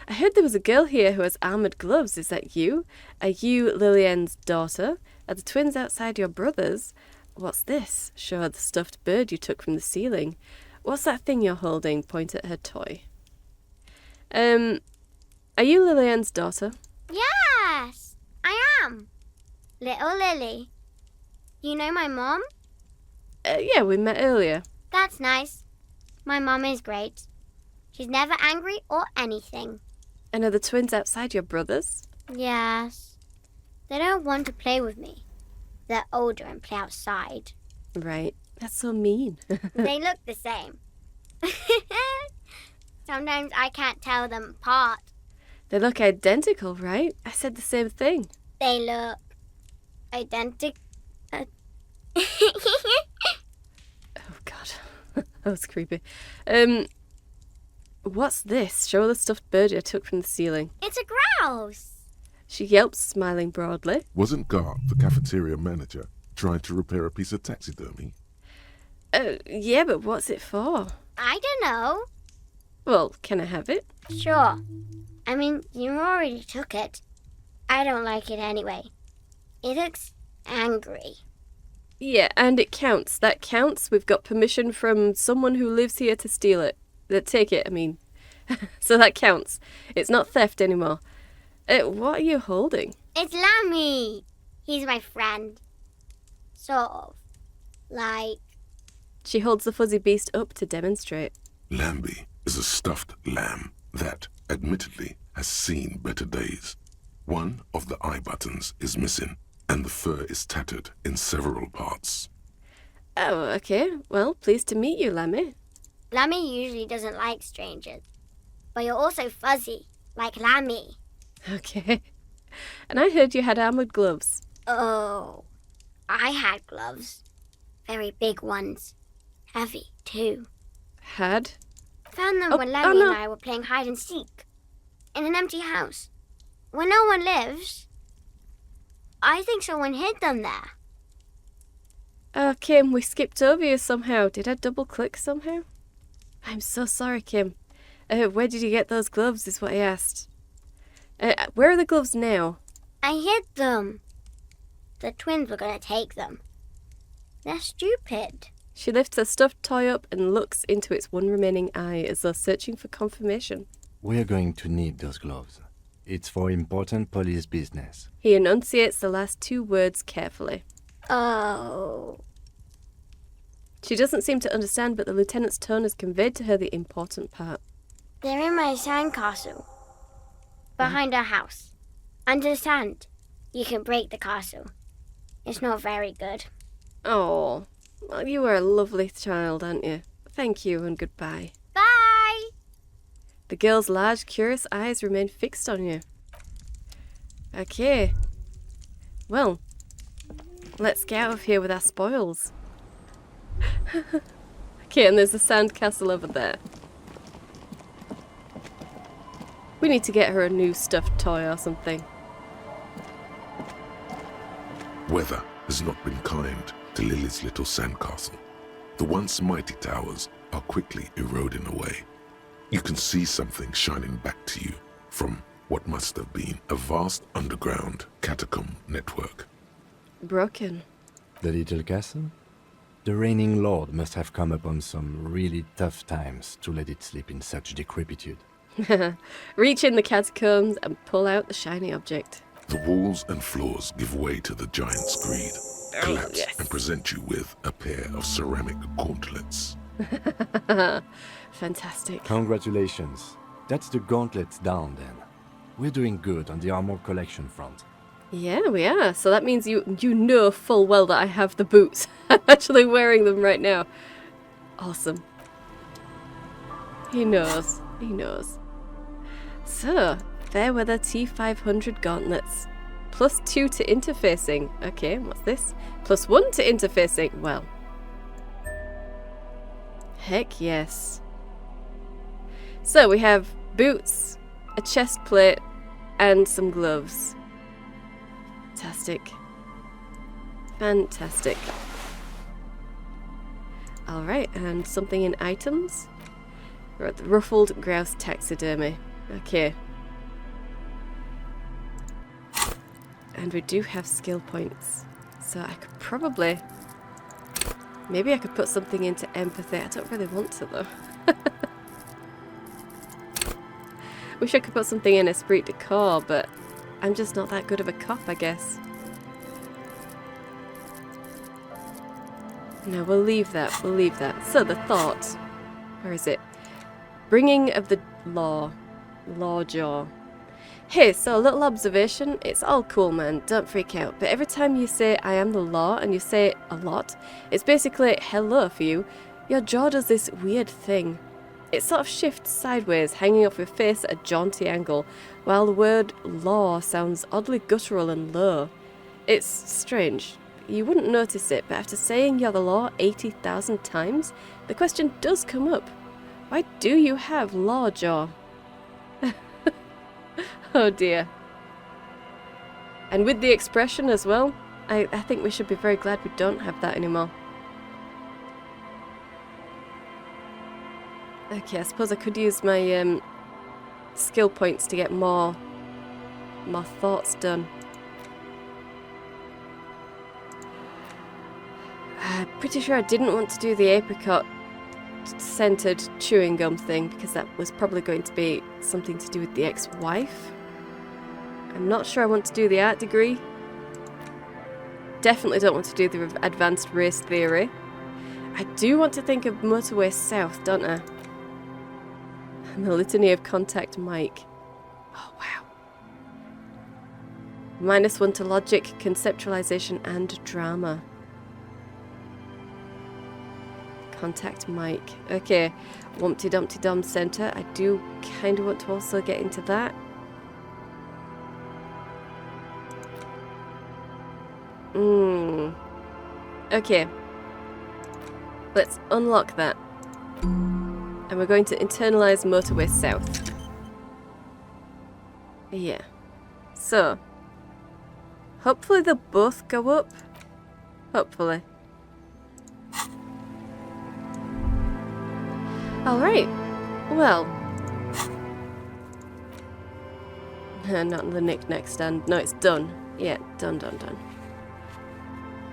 I heard there was a girl here who has armoured gloves. Is that you? Are you Lillian's daughter? Are the twins outside your brothers? What's this? Show her the stuffed bird you took from the ceiling. What's that thing you're holding? Point at her toy. Are you Lillian's daughter? Yes, I am. Little Lily. You know my mom? Yeah, we met earlier. That's nice. My mom is great. She's never angry or anything. And are the twins outside your brothers? Yes. They don't want to play with me. They're older and play outside. Right. That's so mean. They look the same. Sometimes I can't tell them apart. They look identical, right? I said the same thing. They look identical. Oh, God. That was creepy. What's this? Show her the stuffed bird I took from the ceiling. It's a grouse. She yelps, smiling broadly. Wasn't Garth, the cafeteria manager, trying to repair a piece of taxidermy? Yeah, but what's it for? I don't know. Well, can I have it? Sure. I mean, you already took it. I don't like it anyway. It looks angry. Yeah, and it counts. That counts. We've got permission from someone who lives here to steal it. Take it, I mean. So that counts. It's not theft anymore. What are you holding? It's Lammy. He's my friend. Sort of. Like... She holds the fuzzy beast up to demonstrate. Lambie is a stuffed lamb that, admittedly, has seen better days. One of the eye buttons is missing, and the fur is tattered in several parts. Oh, okay. Well, pleased to meet you, Lammy. Lammy usually doesn't like strangers. But you're also fuzzy, like Lammy. Okay. And I heard you had armoured gloves. Oh, I had gloves. Very big ones. Heavy, too. Had? Found them when Lammy and I were playing hide and seek. In an empty house. Where no one lives. I think someone hid them there. Oh, Kim, we skipped over you somehow. Did I double-click somehow? I'm so sorry, Kim. Where did you get those gloves, is what I asked. Where are the gloves now? I hid them. The twins were going to take them. They're stupid. She lifts her stuffed toy up and looks into its one remaining eye as though searching for confirmation. We're going to need those gloves. It's for important police business. He enunciates the last two words carefully. Oh. She doesn't seem to understand, but the lieutenant's tone has conveyed to her the important part. They're in my sandcastle. Behind our house. Understand? You can break the castle. It's not very good. Oh, well, you are a lovely child, aren't you? Thank you and goodbye. Bye! The girl's large, curious eyes remain fixed on you. Okay. Well, let's get out of here with our spoils. Okay, and there's a sand castle over there. We need to get her a new stuffed toy or something. Weather has not been kind to Lily's little sandcastle. The once mighty towers are quickly eroding away. You can see something shining back to you from what must have been a vast underground catacomb network. Broken. The little castle? The reigning lord must have come upon some really tough times to let it sleep in such decrepitude. Reach in the catacombs and pull out the shiny object. The walls and floors give way to the giant's greed, collapse yes. and present you with a pair of ceramic gauntlets. Fantastic. Congratulations. That's the gauntlets down then. We're doing good on the armor collection front. Yeah, we are. So that means you know full well that I have the boots. I'm actually wearing them right now. Awesome. He knows. He knows. So, there were the T500 gauntlets. +2 to interfacing. Okay, what's this? +1 to interfacing. Well. Heck yes. So we have boots, a chest plate, and some gloves. Fantastic. Fantastic. Alright, and something in items? We're at the ruffled grouse taxidermy. Okay. And we do have skill points. So I could probably... Maybe I could put something into empathy. I don't really want to though. Wish I could put something in esprit de corps, but I'm just not that good of a cop, I guess. No, we'll leave that. We'll leave that. So the thought. Where is it? Bringing of the law. Lawjaw. Hey, so a little observation. It's all cool, man. Don't freak out. But every time you say I am the law, and you say it a lot, it's basically hello for you. Your jaw does this weird thing. It sort of shifts sideways, hanging off your face at a jaunty angle, while the word law sounds oddly guttural and low. It's strange. You wouldn't notice it, but after saying you're the law 80,000 times, the question does come up. Why do you have law jaw? Oh dear. And with the expression as well, I think we should be very glad we don't have that anymore. Okay, I suppose I could use my skill points to get more thoughts done. I'm pretty sure I didn't want to do the apricot scented chewing gum thing because that was probably going to be something to do with the ex-wife. I'm not sure I want to do the art degree. Definitely don't want to do the advanced race theory. I do want to think of motorway south, don't I? And the litany of contact Mike. Oh, wow. -1 to logic, conceptualization, and drama. Contact Mike. Okay. Wumpty Dumpty Dum Center. I do kind of want to also get into that. Okay. Let's unlock that. And we're going to internalize motorway south. Yeah. So. Hopefully they'll both go up. Hopefully. Alright. Well. Not the knick-knack stand. No, it's done. Yeah, done.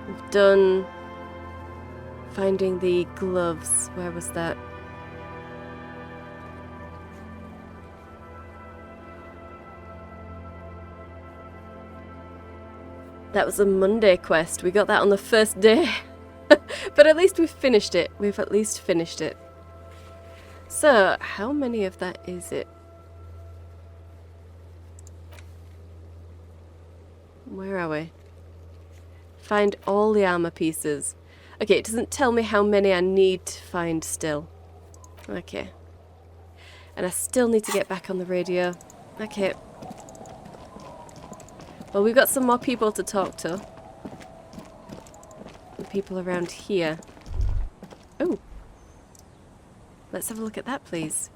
We've done finding the gloves. Where was that? That was a Monday quest. We got that on the first day. But at least we've finished it. We've at least finished it. So, how many of that is it? Where are we? Find all the armor pieces. Okay, it doesn't tell me how many I need to find still. Okay. And I still need to get back on the radio. Okay. Well, we've got some more people to talk to. The people around here. Oh. Let's have a look at that, please.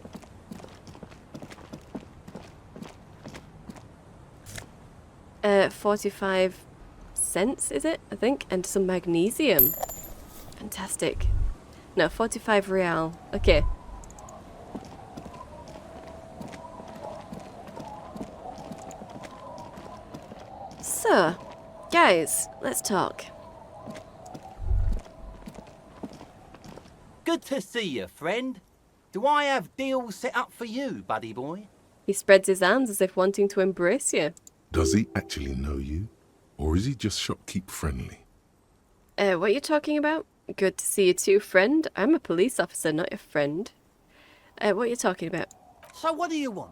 $0.45, is it? I think. And some magnesium. Fantastic. No, 45 real. Okay. So, guys, let's talk. Good to see you, friend. Do I have deals set up for you, buddy boy? He spreads his arms as if wanting to embrace you. Does he actually know you? Or is he just shopkeep friendly? What are you talking about? Good to see you too, friend. I'm a police officer, not your friend. What are you talking about? So what do you want?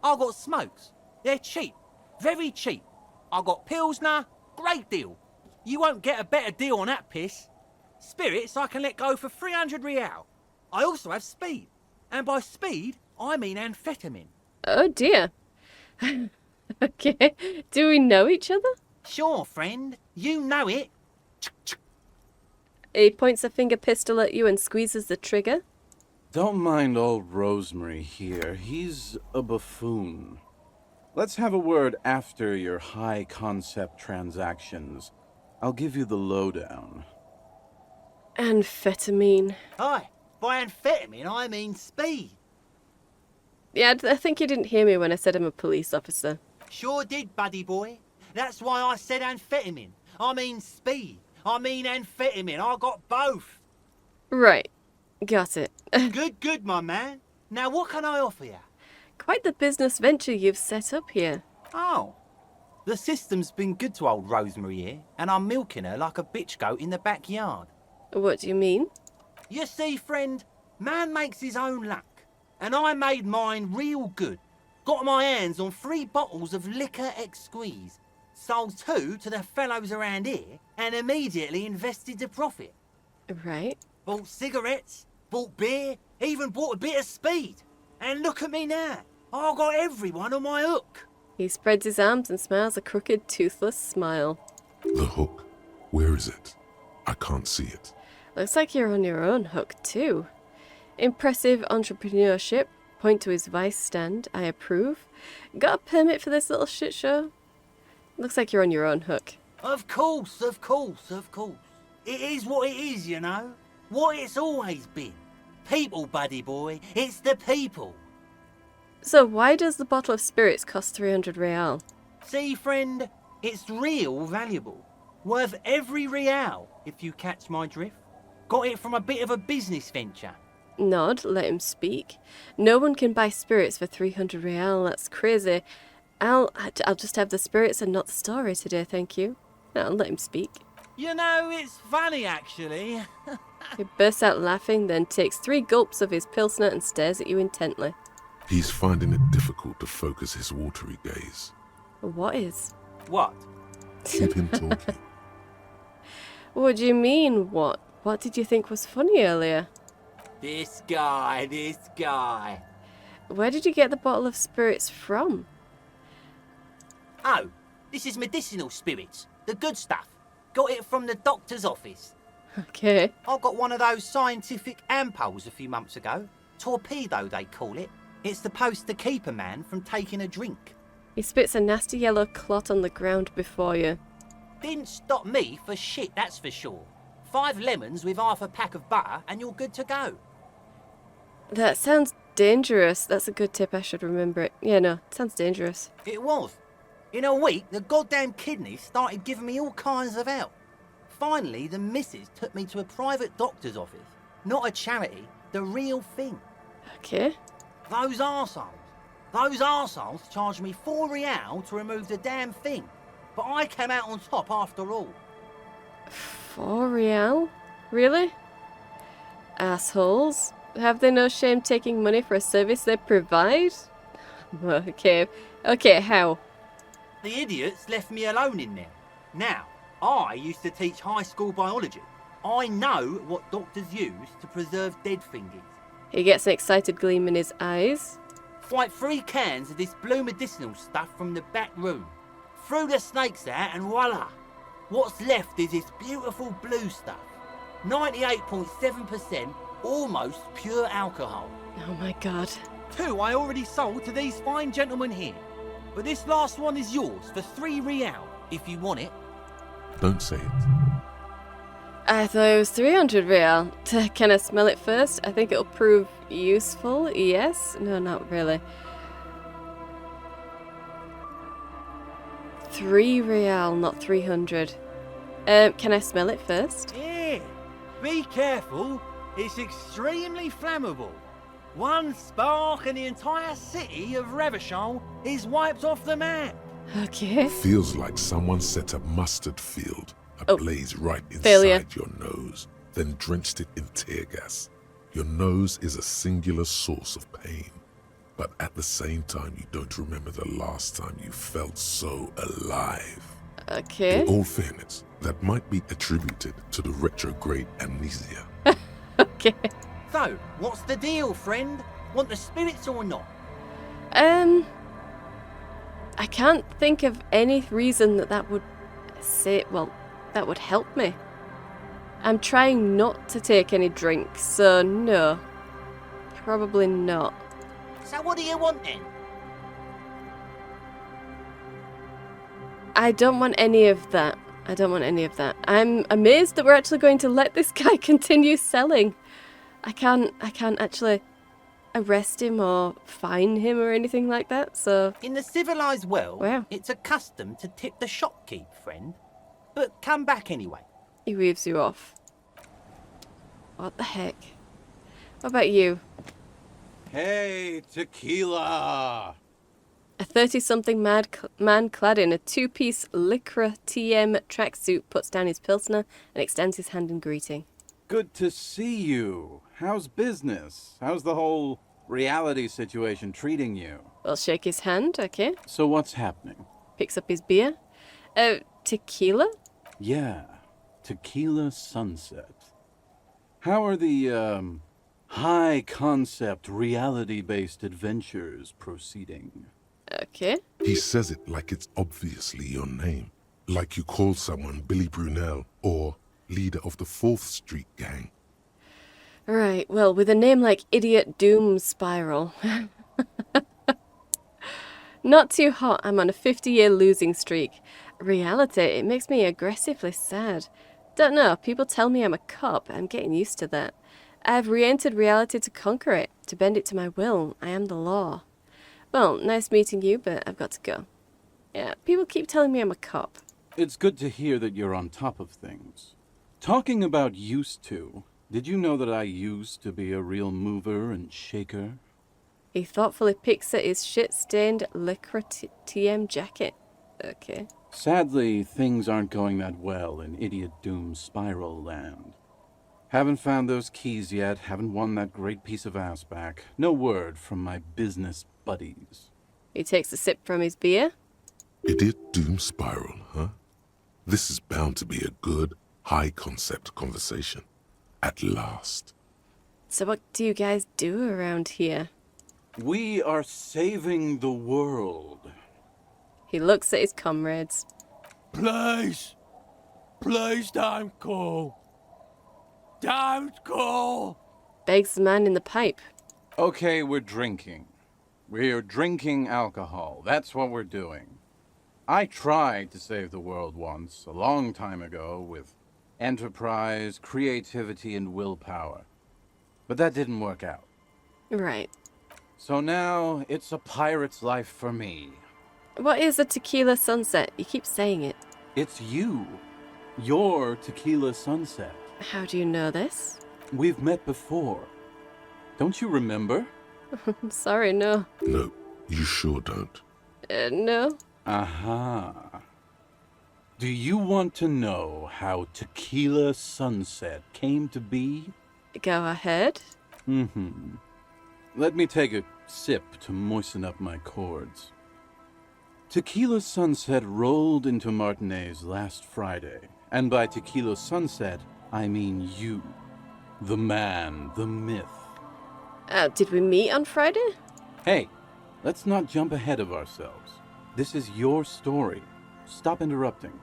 I got smokes. They're cheap. Very cheap. I got Pilsner. Great deal. You won't get a better deal on that piss. Spirits I can let go for 300 real. I also have speed. And by speed, I mean amphetamine. Oh dear. Okay. Do we know each other? Sure, friend. You know it. He points a finger pistol at you and squeezes the trigger. Don't mind old Rosemary here. He's a buffoon. Let's have a word after your high-concept transactions. I'll give you the lowdown. Amphetamine. Hi. By amphetamine, I mean speed. Yeah, I think you didn't hear me when I said I'm a police officer. Sure did, buddy boy. That's why I said amphetamine. I mean speed. I mean amphetamine. I got both. Right. Got it. Good, my man. Now, what can I offer you? Quite the business venture you've set up here. Oh. The system's been good to old Rosemary here, and I'm milking her like a bitch goat in the backyard. What do you mean? You see, friend, man makes his own luck. And I made mine real good. Got my hands on 3 bottles of liquor ex-squeeze. Sold 2 to the fellows around here, and immediately invested the profit. Right. Bought cigarettes, bought beer, even bought a bit of speed. And look at me now. I got everyone on my hook. He spreads his arms and smiles a crooked, toothless smile. The hook? Where is it? I can't see it. Looks like you're on your own hook, too. Impressive entrepreneurship. Point to his vice stand. I approve. Got a permit for this little shit show? Looks like you're on your own hook. Of course. It is what it is, you know. What it's always been. People, buddy boy. It's the people. So why does the bottle of spirits cost 300 real? See, friend, it's real valuable. Worth every real, if you catch my drift. Got it from a bit of a business venture. Nod, let him speak. No one can buy spirits for 300 real. That's crazy. I'll just have the spirits and not the story today, thank you. I'll let him speak. You know, it's funny, actually. He bursts out laughing, then takes 3 gulps of his pilsner and stares at you intently. He's finding it difficult to focus his watery gaze. What is? What? Keep him talking. What do you mean, what? What did you think was funny earlier? This guy. Where did you get the bottle of spirits from? Oh, this is medicinal spirits. The good stuff. Got it from the doctor's office. Okay. I got one of those scientific ampoules a few months ago. Torpedo, they call it. It's supposed to keep a man from taking a drink. He spits a nasty yellow clot on the ground before you. Didn't stop me for shit, that's for sure. 5 lemons with half a pack of butter and you're good to go. That sounds dangerous. That's a good tip, I should remember it. Yeah, no, it sounds dangerous. It was. In a week, the goddamn kidneys started giving me all kinds of help. Finally, the missus took me to a private doctor's office. Not a charity, the real thing. Okay. Those arseholes charged me 4 real to remove the damn thing. But I came out on top after all. 4 real? Really? Assholes. Have they no shame taking money for a service they provide? Okay, how? The idiots left me alone in there. Now, I used to teach high school biology. I know what doctors use to preserve dead thingies. He gets an excited gleam in his eyes. Like 3 cans of this blue medicinal stuff from the back room. Threw the snakes out and voila! What's left is this beautiful blue stuff. 98.7% almost pure alcohol. Oh my god. 2 I already sold to these fine gentlemen here. But this last one is yours for 3 real, if you want it. Don't say it. I thought it was 300 real. Can I smell it first? I think it'll prove useful. Yes? No, not really. 3 real, not 300. Can I smell it first? Yeah. Be careful. It's extremely flammable. One spark and the entire city of Revachol is wiped off the map. Okay. Feels like someone set a mustard field ablaze right inside failure. your nose, then drenched it in tear gas. Your nose is a singular source of pain, but at the same time you don't remember the last time you felt so alive. Okay. In all fairness, that might be attributed to the retrograde amnesia. Okay. So, what's the deal, friend? Want the spirits or not? I can't think of any reason that would say, well, that would help me. I'm trying not to take any drinks, so no. Probably not. So what do you want then? I don't want any of that. I don't want any of that. I'm amazed that we're actually going to let this guy continue selling. I can't actually arrest him or fine him or anything like that, so... In the civilized world, Wow. it's a custom to tip the shopkeep, friend. But come back anyway. He weaves you off. What the heck? What about you? Hey, tequila! A 30-something man clad in a 2-piece Lycra TM tracksuit puts down his pilsner and extends his hand in greeting. Good to see you. How's business? How's the whole reality situation treating you? I'll shake his hand, okay. So what's happening? Picks up his beer. Tequila? Yeah, Tequila Sunset. How are the, high-concept, reality-based adventures proceeding? Okay. He says it like it's obviously your name. Like you call someone Billy Brunel or leader of the 4th Street gang. Right, well, with a name like Idiot Doom Spiral. Not too hot, I'm on a 50-year losing streak. Reality, it makes me aggressively sad. Don't know, people tell me I'm a cop, I'm getting used to that. I've re-entered reality to conquer it, to bend it to my will. I am the law. Well, nice meeting you, but I've got to go. Yeah, people keep telling me I'm a cop. It's good to hear that you're on top of things. Talking about used to, did you know that I used to be a real mover and shaker? He thoughtfully picks at his shit-stained Lycra TM jacket. Okay. Sadly, things aren't going that well in Idiot Doom Spiral Land. Haven't found those keys yet, haven't won that great piece of ass back. No word from my business buddies. He takes a sip from his beer. Idiot Doom Spiral, huh? This is bound to be a good, high-concept conversation. At last. So what do you guys do around here? We are saving the world. He looks at his comrades. Please don't go. Don't go. Begs the man in the pipe. Okay, we're drinking. We're drinking alcohol. That's what we're doing. I tried to save the world once, a long time ago, with enterprise, creativity, and willpower. But that didn't work out. Right. So now, it's a pirate's life for me. What is a tequila sunset? You keep saying it. It's you. Your Tequila Sunset. How do you know this? We've met before. Don't you remember? Sorry, no. No, you sure don't. No. Aha. Do you want to know how Tequila Sunset came to be? Go ahead. Let me take a sip to moisten up my cords. Tequila Sunset rolled into Martinez last Friday. And by Tequila Sunset, I mean you. The man, the myth. Did we meet on Friday? Hey, let's not jump ahead of ourselves. This is your story. Stop interrupting.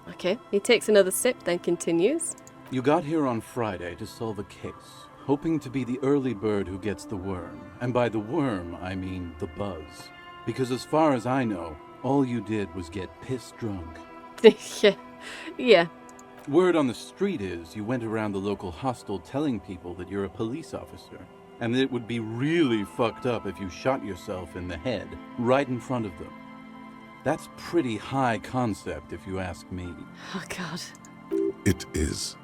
Okay, he takes another sip, then continues. You got here on Friday to solve a case, hoping to be the early bird who gets the worm. And by the worm, I mean the buzz. Because as far as I know, all you did was get piss drunk. Yeah. Word on the street is you went around the local hostel telling people that you're a police officer, and that it would be really fucked up if you shot yourself in the head right in front of them. That's pretty high concept, if you ask me. Oh, God. It is.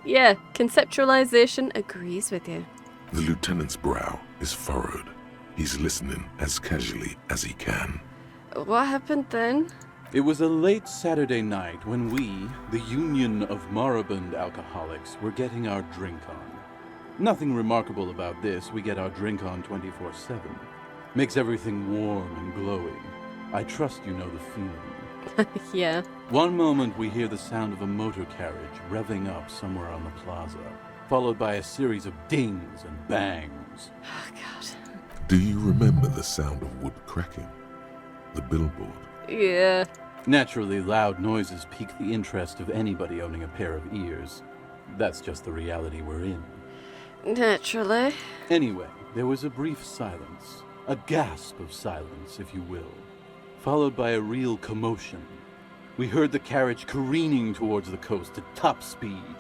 Yeah, conceptualization agrees with you. The lieutenant's brow is furrowed. He's listening as casually as he can. What happened then? It was a late Saturday night when we, the Union of Moribund Alcoholics, were getting our drink on. Nothing remarkable about this. We get our drink on 24/7. Makes everything warm and glowing. I trust you know the feeling. Yeah. One moment we hear the sound of a motor carriage revving up somewhere on the plaza, followed by a series of dings and bangs. Oh, God. Do you remember the sound of wood cracking? The billboard? Yeah. Naturally, loud noises pique the interest of anybody owning a pair of ears. That's just the reality we're in. Naturally. Anyway, there was a brief silence. A gasp of silence, if you will. Followed by a real commotion. We heard the carriage careening towards the coast at top speed.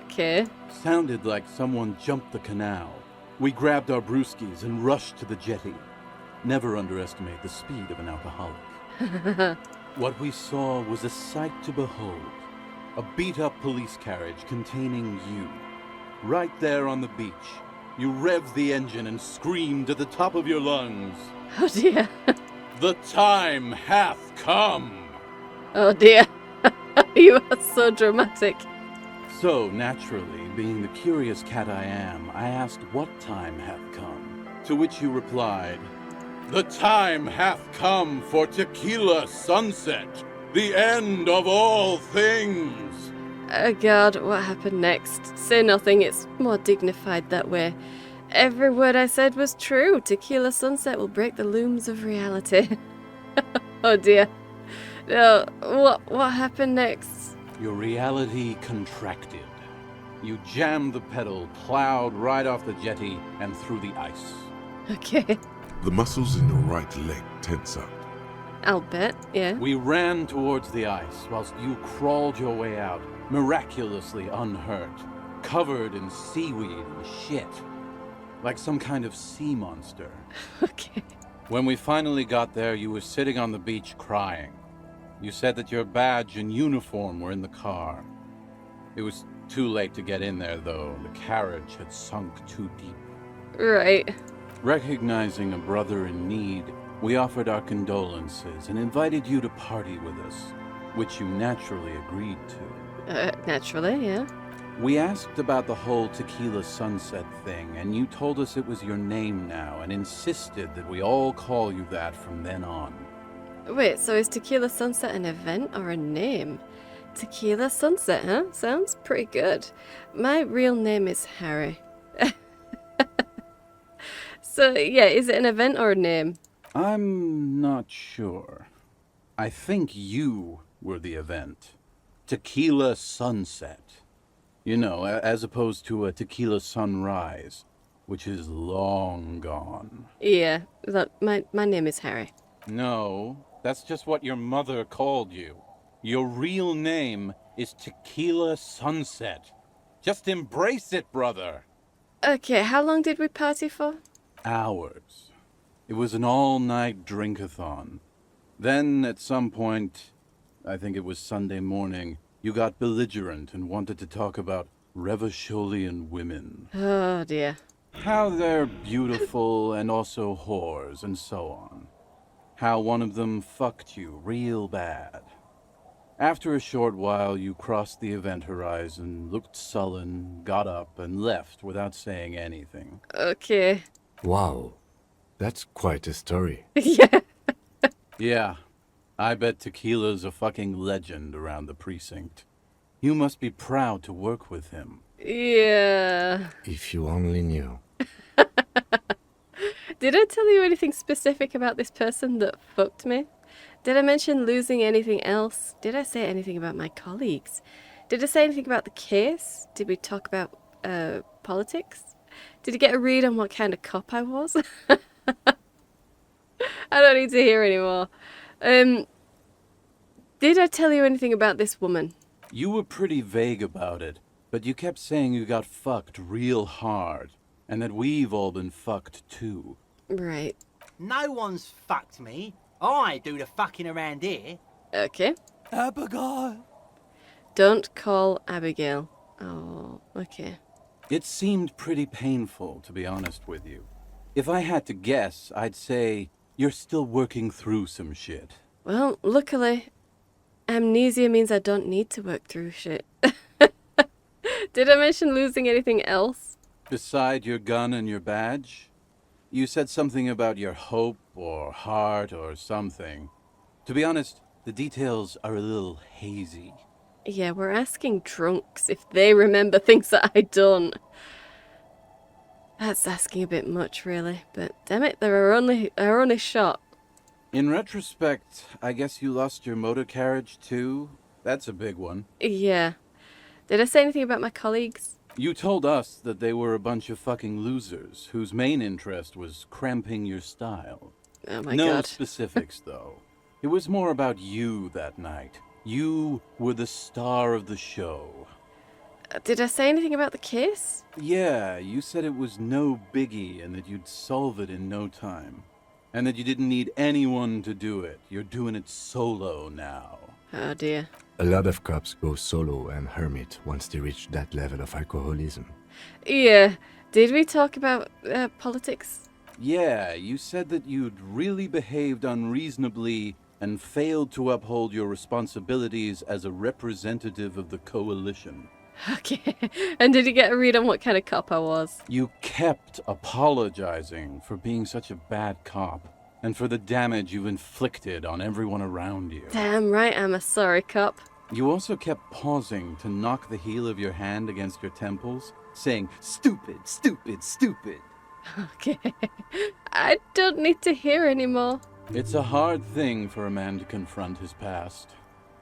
Okay. Sounded like someone jumped the canal. We grabbed our brewskis and rushed to the jetty. Never underestimate the speed of an alcoholic. What we saw was a sight to behold. A beat-up police carriage containing you. Right there on the beach. You revved the engine and screamed at the top of your lungs. Oh, dear. The time hath come! Oh, dear. You are so dramatic. So, naturally, being the curious cat I am, I asked what time hath come. To which you replied, "The time hath come for Tequila Sunset, the end of all things." Oh, God, what happened next? Say nothing, it's more dignified that way. Every word I said was true. Tequila Sunset will break the looms of reality. Oh, dear. No, what happened next? Your reality contracted. You jammed the pedal, plowed right off the jetty, and through the ice. Okay. The muscles in your right leg tense up. I'll bet, yeah. We ran towards the ice whilst you crawled your way out, miraculously unhurt, covered in seaweed and shit. Like some kind of sea monster. Okay. When we finally got there, you were sitting on the beach crying. You said that your badge and uniform were in the car. It was too late to get in there, though. The carriage had sunk too deep. Right. Recognizing a brother in need, we offered our condolences and invited you to party with us, which you naturally agreed to. Naturally, yeah. We asked about the whole Tequila Sunset thing, and you told us it was your name now and insisted that we all call you that from then on. Wait, so is Tequila Sunset an event or a name? Tequila Sunset, huh? Sounds pretty good. My real name is Harry. So, yeah, is it an event or a name? I'm not sure. I think you were the event. Tequila Sunset. You know, as opposed to a tequila sunrise, which is long gone. Yeah, look, my name is Harry. No, that's just what your mother called you. Your real name is Tequila Sunset. Just embrace it, brother. Okay, how long did we party for? Hours. It was an all-night drink-a-thon. Then, at some point, I think it was Sunday morning, you got belligerent and wanted to talk about Revacholian women. Oh, dear. How they're beautiful and also whores and so on. How one of them fucked you real bad. After a short while, you crossed the event horizon, looked sullen, got up, and left without saying anything. Okay. Wow. That's quite a story. Yeah. Yeah, I bet Tequila's a fucking legend around the precinct. You must be proud to work with him. Yeah. If you only knew. Did I tell you anything specific about this person that fucked me? Did I mention losing anything else? Did I say anything about my colleagues? Did I say anything about the case? Did we talk about politics? Did you get a read on what kind of cop I was? I don't need to hear anymore. Did I tell you anything about this woman? You were pretty vague about it, but you kept saying you got fucked real hard, and that we've all been fucked too. Right. No one's fucked me. I do the fucking around here. Okay. Abigail. Don't call Abigail. Oh, okay. It seemed pretty painful, to be honest with you. If I had to guess, I'd say you're still working through some shit. Well, luckily, amnesia means I don't need to work through shit. Did I mention losing anything else? Beside your gun and your badge? You said something about your hope or heart or something. To be honest, the details are a little hazy. Yeah, we're asking drunks if they remember things that I don't. That's asking a bit much, really. But damn it, they're our only shot. In retrospect, I guess you lost your motor carriage too? That's a big one. Yeah. Did I say anything about my colleagues? You told us that they were a bunch of fucking losers whose main interest was cramping your style. Oh my No god. specifics, though. It was more about you that night. You were the star of the show. Did I say anything about the case? Yeah, you said it was no biggie and that you'd solve it in no time. And that you didn't need anyone to do it. You're doing it solo now. Oh dear. A lot of cops go solo and hermit once they reach that level of alcoholism. Yeah. Did we talk about politics? Yeah, you said that you'd really behaved unreasonably and failed to uphold your responsibilities as a representative of the coalition. Okay. And did you get a read on what kind of cop I was? You kept apologizing for being such a bad cop and for the damage you've inflicted on everyone around you. Damn right I'm a sorry cop. You also kept pausing to knock the heel of your hand against your temples, saying, "Stupid, stupid, stupid." Okay. I don't need to hear anymore. It's a hard thing for a man to confront his past.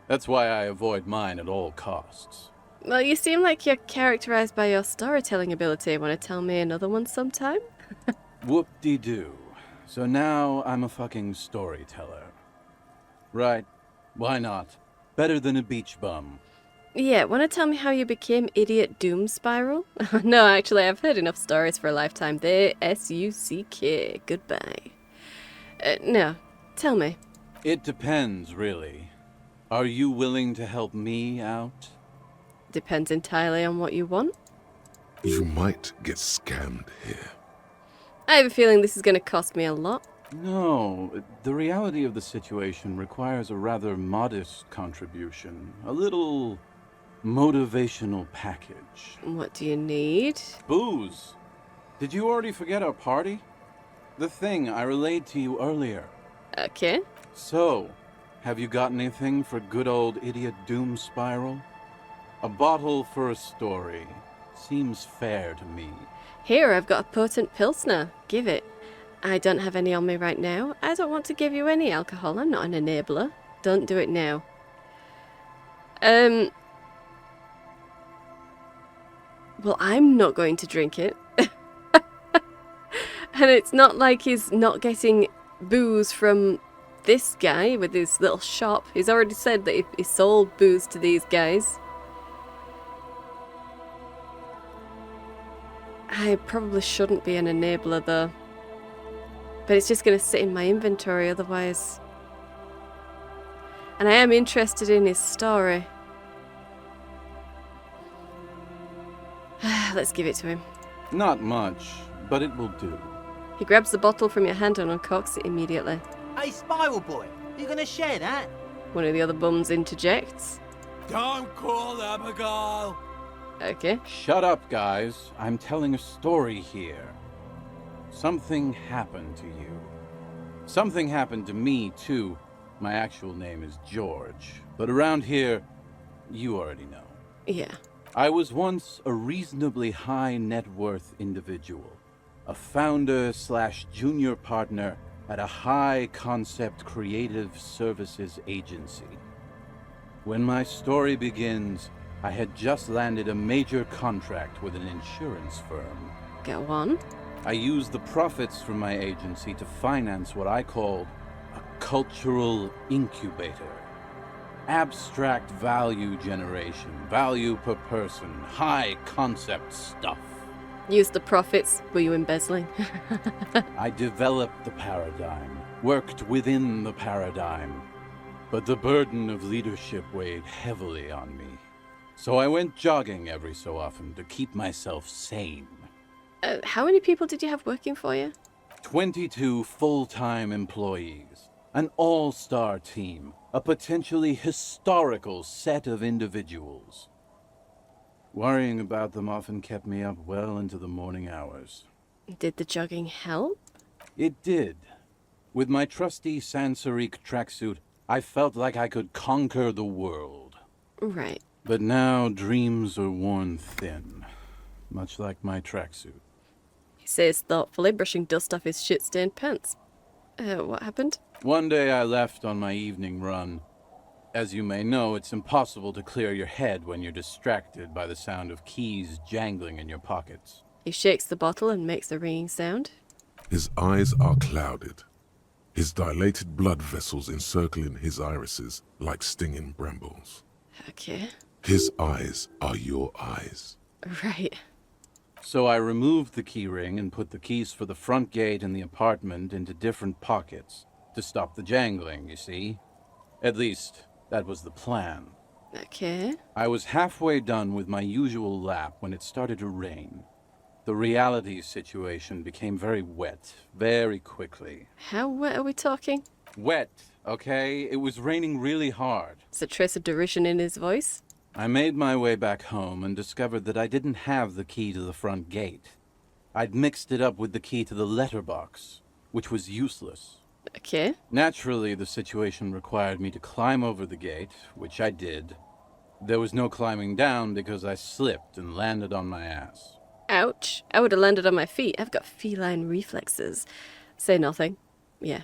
That's why I avoid mine at all costs. Well, you seem like you're characterized by your storytelling ability. Want to tell me another one sometime? Whoop-de-doo. So now I'm a fucking storyteller. Right. Why not? Better than a beach bum. Yeah, want to tell me how you became Idiot Doom Spiral? No, actually, I've heard enough stories for a lifetime. They're S-U-C-K. Goodbye. No, tell me. It depends, really. Are you willing to help me out? Depends entirely on what you want. You might get scammed here. I have a feeling this is going to cost me a lot. No, the reality of the situation requires a rather modest contribution. A little motivational package. What do you need? Booze. Did you already forget our party? The thing I relayed to you earlier. Okay. So, have you got anything for good old Idiot Doom Spiral? A bottle for a story. Seems fair to me. Here, I've got a potent Pilsner. Give it. I don't have any on me right now. I don't want to give you any alcohol. I'm not an enabler. Don't do it now. Well, I'm not going to drink it. And it's not like he's not getting booze from this guy with his little shop. He's already said that he sold booze to these guys. I probably shouldn't be an enabler, though. But it's just going to sit in my inventory otherwise. And I am interested in his story. Let's give it to him. Not much, but it will do. He grabs the bottle from your hand and uncocks it immediately. Hey, Spiral Boy, you gonna share that? One of the other bums interjects. Don't call Abigail. Okay. Shut up, guys. I'm telling a story here. Something happened to you. Something happened to me, too. My actual name is George, but around here, you already know. Yeah. I was once a reasonably high net worth individual, a founder/junior partner at a high concept creative services agency. When my story begins, I had just landed a major contract with an insurance firm. Go on. I used the profits from my agency to finance what I called a cultural incubator. Abstract value generation, value per person, high concept stuff. Use the profits. Were you embezzling? I developed the paradigm, worked within the paradigm, but the burden of leadership weighed heavily on me. So I went jogging every so often to keep myself sane. How many people did you have working for you? 22 full-time employees, an all-star team, a potentially historical set of individuals. Worrying about them often kept me up well into the morning hours. Did the jogging help? It did. With my trusty Sansarique tracksuit, I felt like I could conquer the world. Right. But now dreams are worn thin, much like my tracksuit. He says thoughtfully, brushing dust off his shit-stained pants. What happened? One day I left on my evening run. As you may know, it's impossible to clear your head when you're distracted by the sound of keys jangling in your pockets. He shakes the bottle and makes a ringing sound. His eyes are clouded, his dilated blood vessels encircling his irises like stinging brambles. Okay. His eyes are your eyes. Right. So I removed the key ring and put the keys for the front gate and the apartment into different pockets to stop the jangling, you see. At least, that was the plan. Okay. I was halfway done with my usual lap when it started to rain. The reality situation became very wet, very quickly. How wet are we talking? Wet, okay? It was raining really hard. There's a trace of derision in his voice. I made my way back home and discovered that I didn't have the key to the front gate. I'd mixed it up with the key to the letterbox, which was useless. Okay. Naturally, the situation required me to climb over the gate, which I did. There was no climbing down because I slipped and landed on my ass. Ouch. I would have landed on my feet. I've got feline reflexes. Say nothing. Yeah.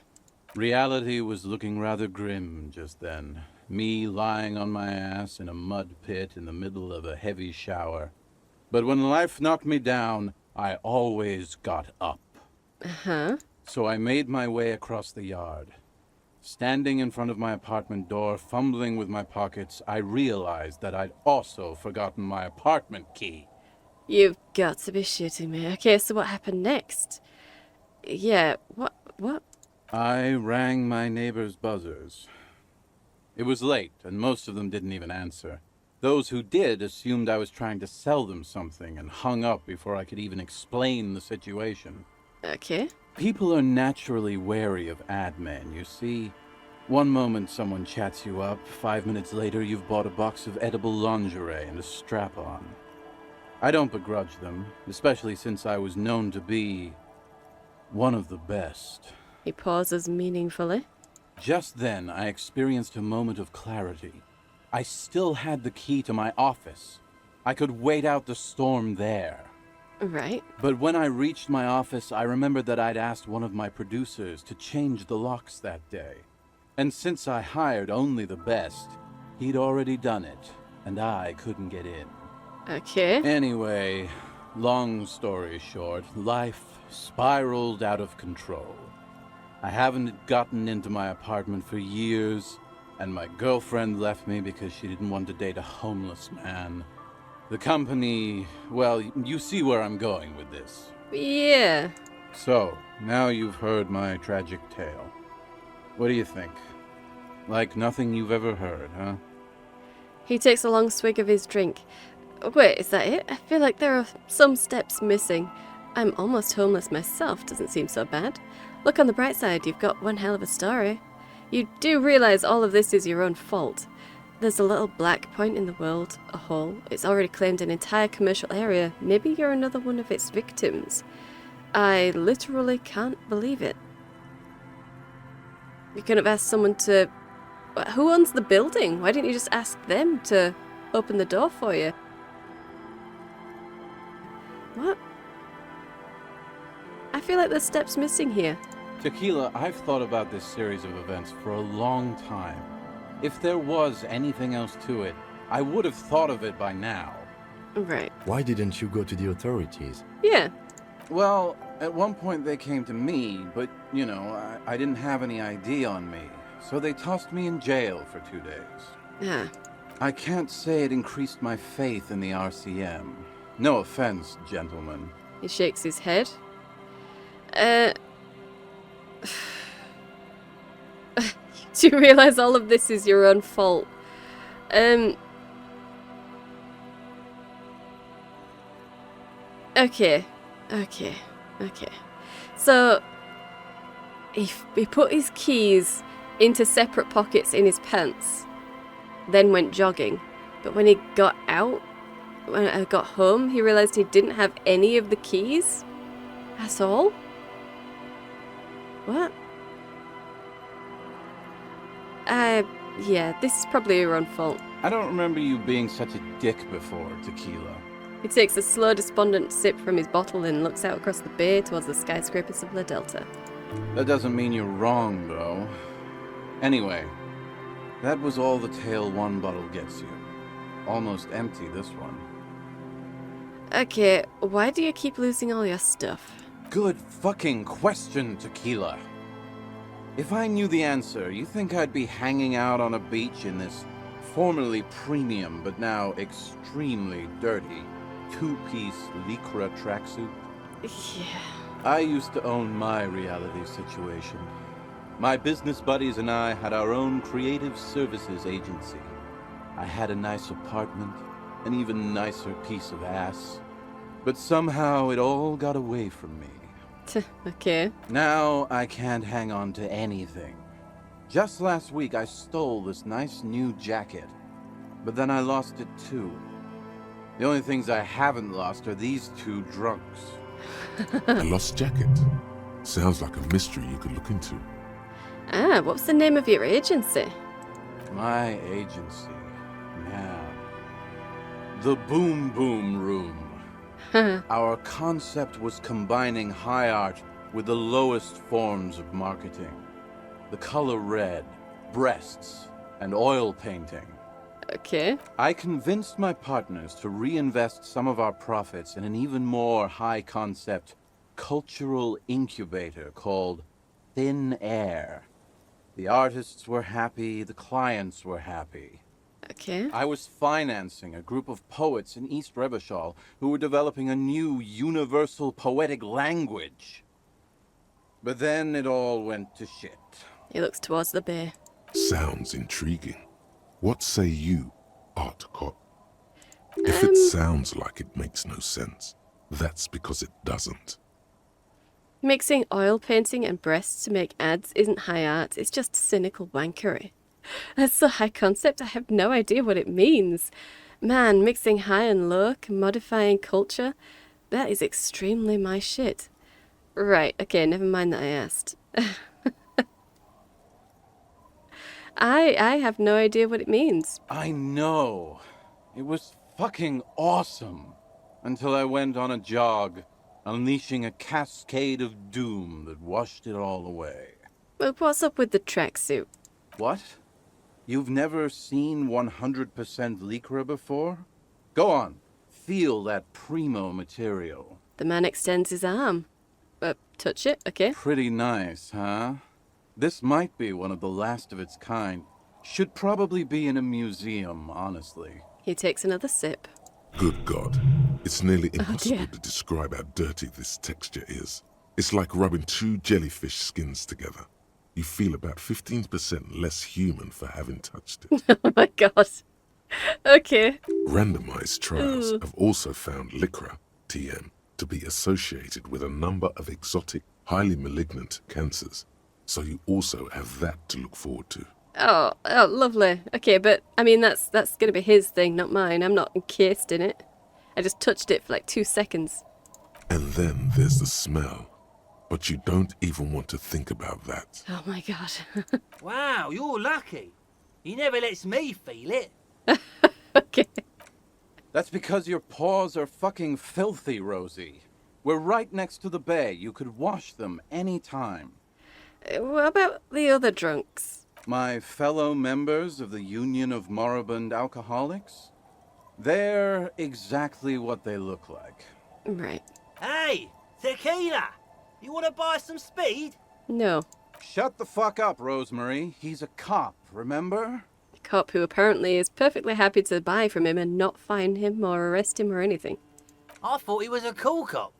Reality was looking rather grim just then. Me lying on my ass in a mud pit in the middle of a heavy shower. But when life knocked me down, I always got up. Uh-huh. So I made my way across the yard. Standing in front of my apartment door, fumbling with my pockets, I realized that I'd also forgotten my apartment key. You've got to be shitting me. Okay, so what happened next? Yeah, what? I rang my neighbor's buzzers. It was late, and most of them didn't even answer. Those who did assumed I was trying to sell them something and hung up before I could even explain the situation. Okay. People are naturally wary of ad men, you see. One moment someone chats you up, 5 minutes later you've bought a box of edible lingerie and a strap-on. I don't begrudge them, especially since I was known to be one of the best. He pauses meaningfully. Just then, I experienced a moment of clarity. I still had the key to my office. I could wait out the storm there. Right. But when I reached my office, I remembered that I'd asked one of my producers to change the locks that day. And since I hired only the best, he'd already done it, and I couldn't get in. Okay. Anyway, long story short, life spiraled out of control. I haven't gotten into my apartment for years, and my girlfriend left me because she didn't want to date a homeless man. The company, well, you see where I'm going with this. Yeah. So, now you've heard my tragic tale. What do you think? Like nothing you've ever heard, huh? He takes a long swig of his drink. Wait, is that it? I feel like there are some steps missing. I'm almost homeless myself, doesn't seem so bad. Look on the bright side, you've got one hell of a story. You do realize all of this is your own fault. There's a little black point in the world, a hole. It's already claimed an entire commercial area. Maybe you're another one of its victims. I literally can't believe it. You could have asked someone to Who owns the building? Why didn't you just ask them to open the door for you? What? I feel like there's steps missing here. Tequila, I've thought about this series of events for a long time. If there was anything else to it, I would have thought of it by now. Right. Why didn't you go to the authorities? Yeah. Well, at one point they came to me, but, you know, I didn't have any ID on me. So they tossed me in jail for 2 days. Yeah. I can't say it increased my faith in the RCM. No offense, gentlemen. He shakes his head. Do you realise all of this is your own fault? Okay. So, he put his keys into separate pockets in his pants, then went jogging. But when he got out, when I got home, he realised he didn't have any of the keys? That's all? What? Yeah, this is probably your own fault. I don't remember you being such a dick before, Tequila. He takes a slow, despondent sip from his bottle and looks out across the bay towards the skyscrapers of La Delta. That doesn't mean you're wrong, though. Anyway, that was all the tale one bottle gets you. Almost empty, this one. Okay, why do you keep losing all your stuff? Good fucking question, Tequila. If I knew the answer, you think I'd be hanging out on a beach in this formerly premium but now extremely dirty two-piece lycra tracksuit? Yeah. I used to own my reality situation. My business buddies and I had our own creative services agency. I had a nice apartment, an even nicer piece of ass. But somehow it all got away from me. Okay. Now I can't hang on to anything. Just last week I stole this nice new jacket, but then I lost it too. The only things I haven't lost are these two drunks. A lost jacket? Sounds like a mystery you could look into. Ah, what's the name of your agency? My agency, man. The Boom Boom Room. Our concept was combining high art with the lowest forms of marketing. The color red, breasts, and oil painting. Okay. I convinced my partners to reinvest some of our profits in an even more high-concept cultural incubator called Thin Air. The artists were happy, the clients were happy. Okay. I was financing a group of poets in East Revachol who were developing a new universal poetic language. But then it all went to shit. He looks towards the bay. Sounds intriguing. What say you, Art Cop? If it sounds like it makes no sense, that's because it doesn't. Mixing oil painting and breasts to make ads isn't high art, it's just cynical wankery. That's so high concept, I have no idea what it means. Man, mixing high and low, commodifying culture, that is extremely my shit. Right, okay, never mind that I asked. I have no idea what it means. I know. It was fucking awesome. Until I went on a jog, unleashing a cascade of doom that washed it all away. Well, what's up with the tracksuit? What? You've never seen 100% lycra before? Go on, feel that primo material. The man extends his arm. Touch it, okay? Pretty nice, huh? This might be one of the last of its kind. Should probably be in a museum, honestly. He takes another sip. Good God. It's nearly impossible dear. to describe how dirty this texture is. It's like rubbing two jellyfish skins together. You feel about 15% less human for having touched it. Oh my god. Okay. Randomized trials have also found lycra, TM, to be associated with a number of exotic, highly malignant cancers. So you also have that to look forward to. Oh, lovely. Okay, but I mean that's gonna be his thing, not mine. I'm not encased in it. I just touched it for like 2 seconds. And then there's the smell. But you don't even want to think about that. Oh my god. Wow, you're lucky. He never lets me feel it. Okay. That's because your paws are fucking filthy, Rosie. We're right next to the bay. You could wash them any time. What about the other drunks? My fellow members of the Union of Moribund Alcoholics? They're exactly what they look like. Right. Hey, tequila! You want to buy some speed? No. Shut the fuck up, Rosemary. He's a cop, remember? A cop who apparently is perfectly happy to buy from him and not fine him or arrest him or anything. I thought he was a cool cop.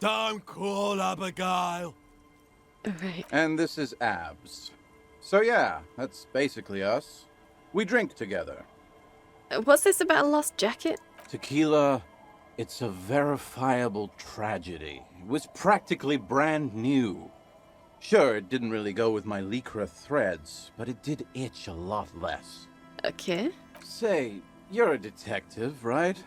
Don't call Abigail. Right. And this is Abs. So yeah, that's basically us. We drink together. What's this about a lost jacket? Tequila, it's a verifiable tragedy. It was practically brand new. Sure, it didn't really go with my lycra threads, but it did itch a lot less. Okay. Say, you're a detective, right?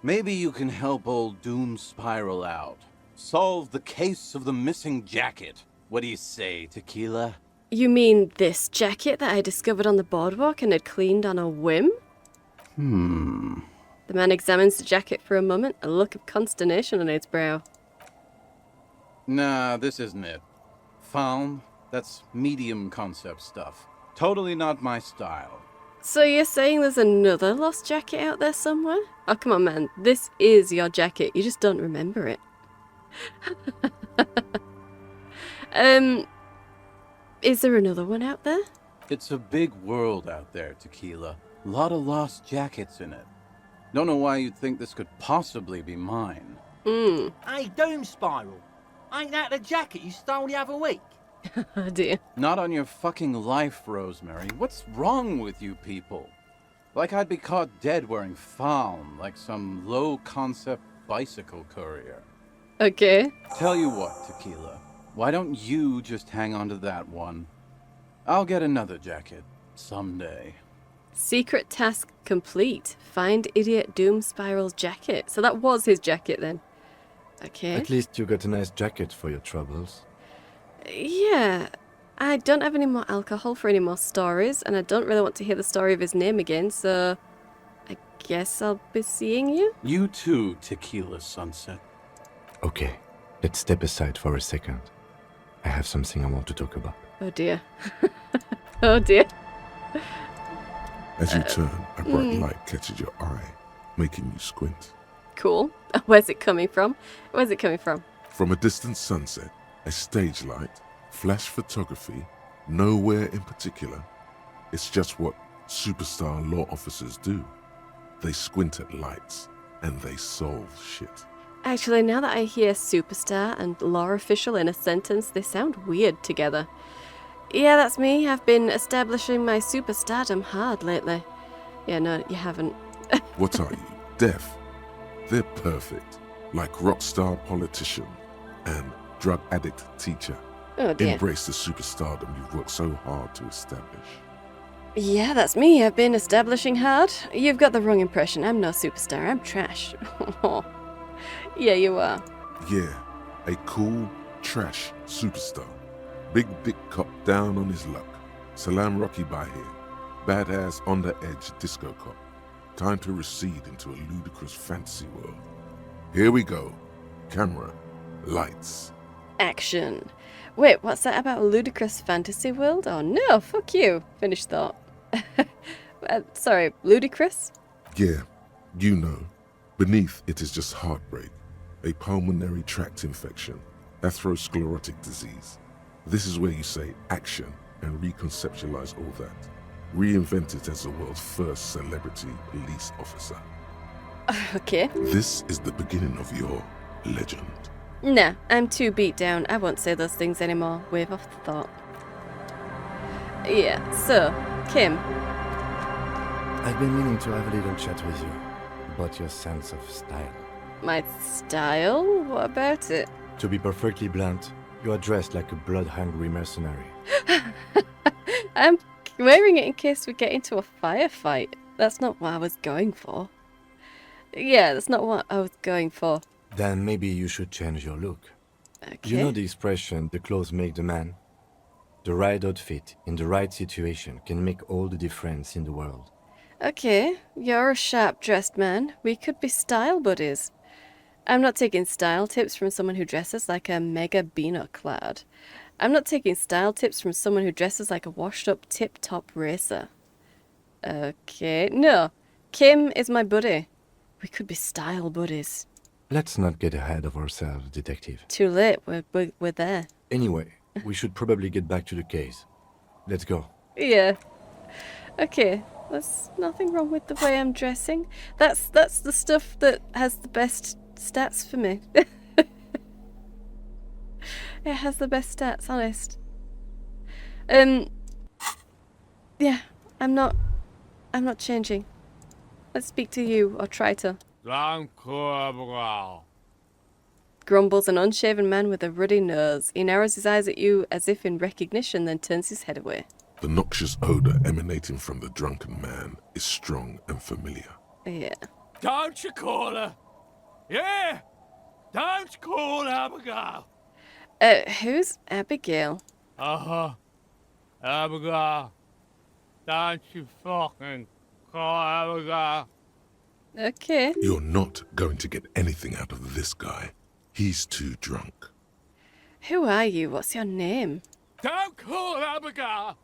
Maybe you can help old Doom Spiral out. Solve the case of the missing jacket. What do you say, Tequila? You mean this jacket that I discovered on the boardwalk and had cleaned on a whim? The man examines the jacket for a moment, a look of consternation on his brow. Nah, this isn't it. Found? That's medium concept stuff. Totally not my style. So you're saying there's another lost jacket out there somewhere? Oh, come on, man. This is your jacket. You just don't remember it. Is there another one out there? It's a big world out there, Tequila. A lot of lost jackets in it. Don't know why you'd think this could possibly be mine. Hey, Doom Spiral. Ain't that the jacket you stole the other week? Oh dear. Not on your fucking life, Rosemary. What's wrong with you people? Like I'd be caught dead wearing fawn, like some low-concept bicycle courier. Okay. Tell you what, Tequila. Why don't you just hang on to that one? I'll get another jacket. Someday. Secret task complete. Find idiot Doom Spiral's jacket. So that was his jacket then. Okay. At least you got a nice jacket for your troubles. Yeah. I don't have any more alcohol for any more stories, and I don't really want to hear the story of his name again, so I guess I'll be seeing you? You too, Tequila Sunset. Okay, let's step aside for a second. I have something I want to talk about. Oh dear. Oh dear. As you turn, a bright light catches your eye, making you squint. Cool. Where's it coming from? Where's it coming from? From a distant sunset, a stage light, flash photography, nowhere in particular. It's just what superstar law officers do. They squint at lights, and they solve shit. Actually, now that I hear superstar and law official in a sentence, they sound weird together. Yeah, that's me. I've been establishing my superstardom hard lately. Yeah, no, you haven't. What are you, deaf? They're perfect, like rockstar politician and drug addict teacher. Oh dear. Embrace the superstardom you've worked so hard to establish. Yeah, that's me. I've been establishing hard. You've got the wrong impression. I'm no superstar. I'm trash. Yeah, you are. Yeah, a cool, trash superstar. Big dick cop down on his luck. Salam Rocky by here. Badass on the edge disco cop. Time to recede into a ludicrous fantasy world. Here we go. Camera. Lights. Action. Wait, what's that about a ludicrous fantasy world? Oh no, fuck you. Finished thought. Sorry, ludicrous? Yeah, you know. Beneath it is just heartbreak. A pulmonary tract infection. Atherosclerotic disease. This is where you say action and reconceptualize all that. Reinvent it as the world's first celebrity police officer. Okay. This is the beginning of your legend. Nah, I'm too beat down. I won't say those things anymore. Wave off the thought. Yeah, so, Kim. I've been meaning to have a little chat with you about your sense of style. My style? What about it? To be perfectly blunt, you are dressed like a blood-hungry mercenary. I'm wearing it in case we get into a firefight. That's not what I was going for. Yeah, that's not what I was going for. Then maybe you should change your look. Okay. You know the expression, the clothes make the man? The right outfit, in the right situation, can make all the difference in the world. Okay, you're a sharp-dressed man. We could be style buddies. I'm not taking style tips from someone who dresses like a mega beano cloud. I'm not taking style tips from someone who dresses like a washed-up tip-top racer. Okay, no. Kim is my buddy. We could be style buddies. Let's not get ahead of ourselves, Detective. Too late, we're there. Anyway, we should probably get back to the case. Let's go. Yeah. Okay, there's nothing wrong with the way I'm dressing. That's the stuff that has the best stats for me. It has the best stats, honest. Yeah, I'm not changing. Let's speak to you, or try to. Grumbles an unshaven man with a ruddy nose. He narrows his eyes at you as if in recognition, then turns his head away. The noxious odor emanating from the drunken man is strong and familiar. Yeah. Don't you call her? Yeah! Don't call Abigail! Who's Abigail? Uh-huh. Abigail. Don't you fucking call Abigail. Okay. You're not going to get anything out of this guy. He's too drunk. Who are you? What's your name? Don't call Abigail!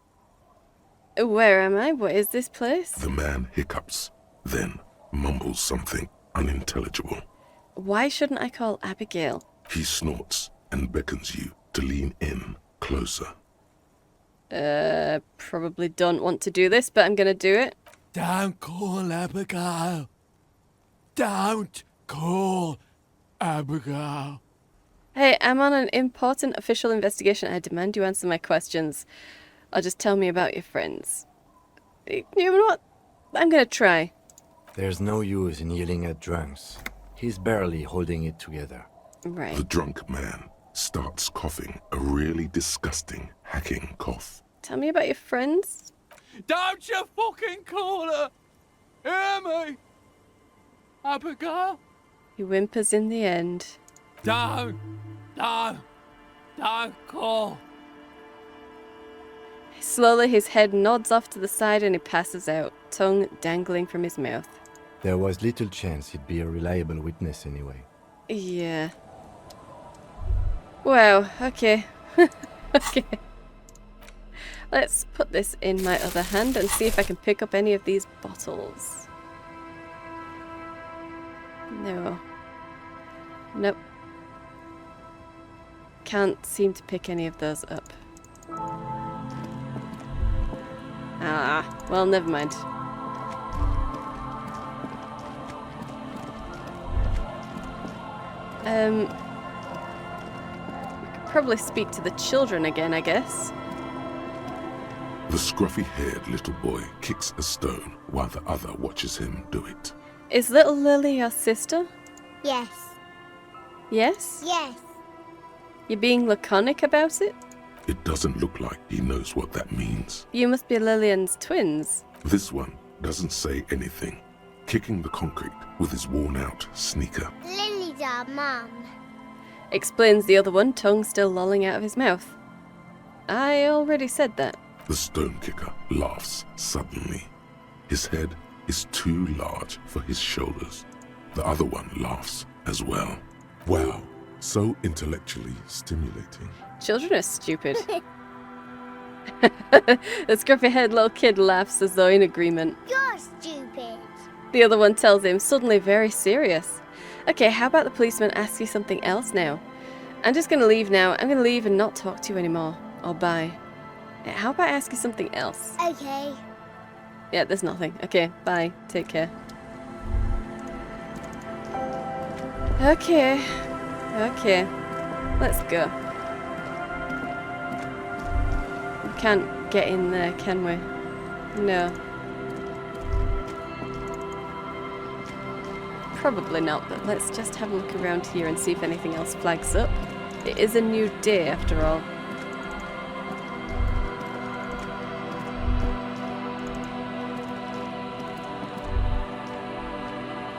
Where am I? What is this place? The man hiccups, then mumbles something unintelligible. Why shouldn't I call Abigail? He snorts and beckons you to lean in closer. Probably don't want to do this, but I'm gonna do it. Don't call Abigail. Don't call Abigail. Hey, I'm on an important official investigation. I demand you answer my questions. Or just tell me about your friends. You know what? I'm gonna try. There's no use in yelling at drunks. He's barely holding it together. Right. The drunk man starts coughing a really disgusting, hacking cough. Tell me about your friends. Don't you fucking call her! Hear me? Abigail? He whimpers in the end. Don't call. Slowly, his head nods off to the side and he passes out, tongue dangling from his mouth. There was little chance he'd be a reliable witness anyway. Yeah. Wow, okay. Okay. Let's put this in my other hand and see if I can pick up any of these bottles. No. Nope. Can't seem to pick any of those up. Ah, well, never mind. We could probably speak to the children again, I guess. The scruffy-haired little boy kicks a stone while the other watches him do it. Is little Lily your sister? Yes. Yes? Yes. You're being laconic about it? It doesn't look like he knows what that means. You must be Lillian's twins. This one doesn't say anything, kicking the concrete with his worn-out sneaker. Lily's our mum. Explains the other one, tongue still lolling out of his mouth. I already said that. The stone kicker laughs suddenly. His head is too large for his shoulders. The other one laughs as well. Wow, so intellectually stimulating. Children are stupid. The scruffy-haired little kid laughs as though in agreement. You're stupid. The other one tells him, suddenly very serious. Okay, how about the policeman ask you something else now? I'm just going to leave now. I'm going to leave and not talk to you anymore. Or bye. How about I ask you something else? Okay. Yeah, there's nothing. Okay, bye. Take care. Okay. Okay. Let's go. We can't get in there, can we? No. Probably not, but let's just have a look around here and see if anything else flags up. It is a new day, after all.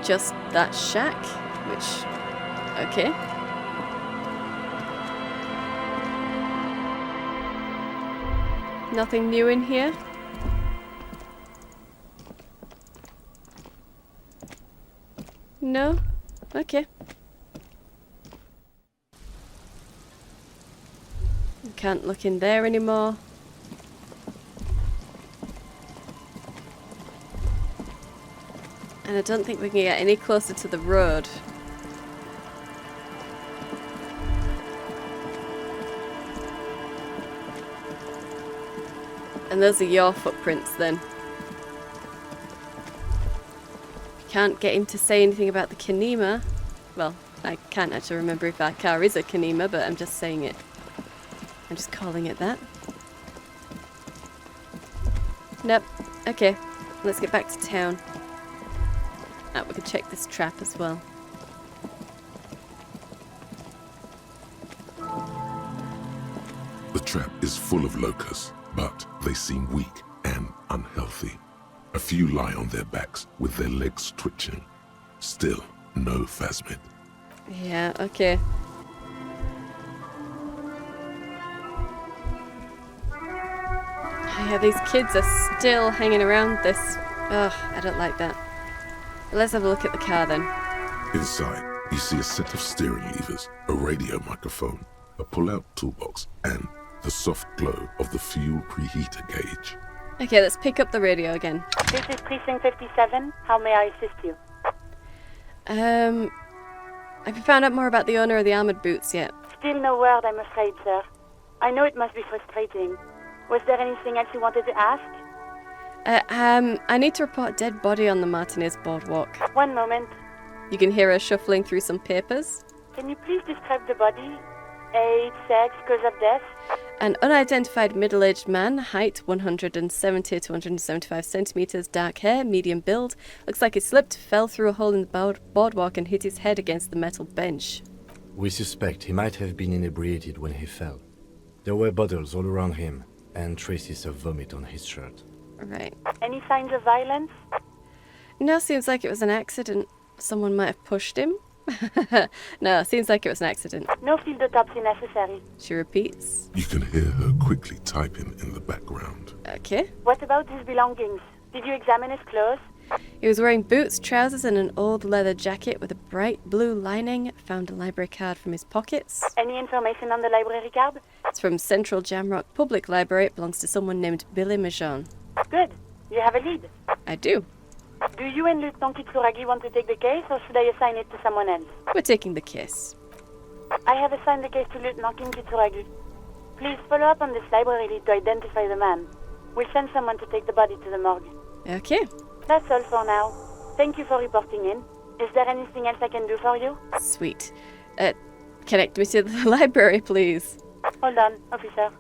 Just that shack, which... okay. Nothing new in here? No? Okay. Can't look in there anymore. And I don't think we can get any closer to the road. And those are your footprints then. Can't get him to say anything about the Kanema. Well, I can't actually remember if our car is a Kanema, but I'm just saying it. I'm just calling it that. Nope. Okay. Let's get back to town. Ah, we can check this trap as well. The trap is full of locusts, but they seem weak and unhealthy. A few lie on their backs with their legs twitching. Still, no phasmid. Yeah, okay. Yeah, these kids are still hanging around this. Ugh, I don't like that. Let's have a look at the car then. Inside, you see a set of steering levers, a radio microphone, a pull-out toolbox, and the soft glow of the fuel preheater gauge. Okay, let's pick up the radio again. This is Precinct 57. How may I assist you? Have you found out more about the owner of the armored boots yet? Still no word, I'm afraid, sir. I know it must be frustrating. Was there anything else you wanted to ask? I need to report a dead body on the Martinez boardwalk. One moment. You can hear her shuffling through some papers. Can you please describe the body? Age, sex, cause of death? An unidentified middle-aged man, height 170 to 175 centimeters, dark hair, medium build. Looks like he slipped, fell through a hole in the boardwalk and hit his head against the metal bench. We suspect he might have been inebriated when he fell. There were bottles all around him, and traces of vomit on his shirt. Right. Any signs of violence? No, seems like it was an accident. Someone might have pushed him. No, seems like it was an accident. No field autopsy necessary. She repeats. You can hear her quickly typing in the background. Okay. What about his belongings? Did you examine his clothes? He was wearing boots, trousers, and an old leather jacket with a bright blue lining. Found a library card from his pockets. Any information on the library card? It's from Central Jamrock Public Library. It belongs to someone named Billy Majon. Good. You have a lead. I do. Do you and Lieutenant Kitsuragi want to take the case, or should I assign it to someone else? We're taking the case. I have assigned the case to Lieutenant Kitsuragi. Please follow up on this library lead to identify the man. We'll send someone to take the body to the morgue. Okay. That's all for now. Thank you for reporting in. Is there anything else I can do for you? Sweet. Connect me to the library, please. Hold on, officer.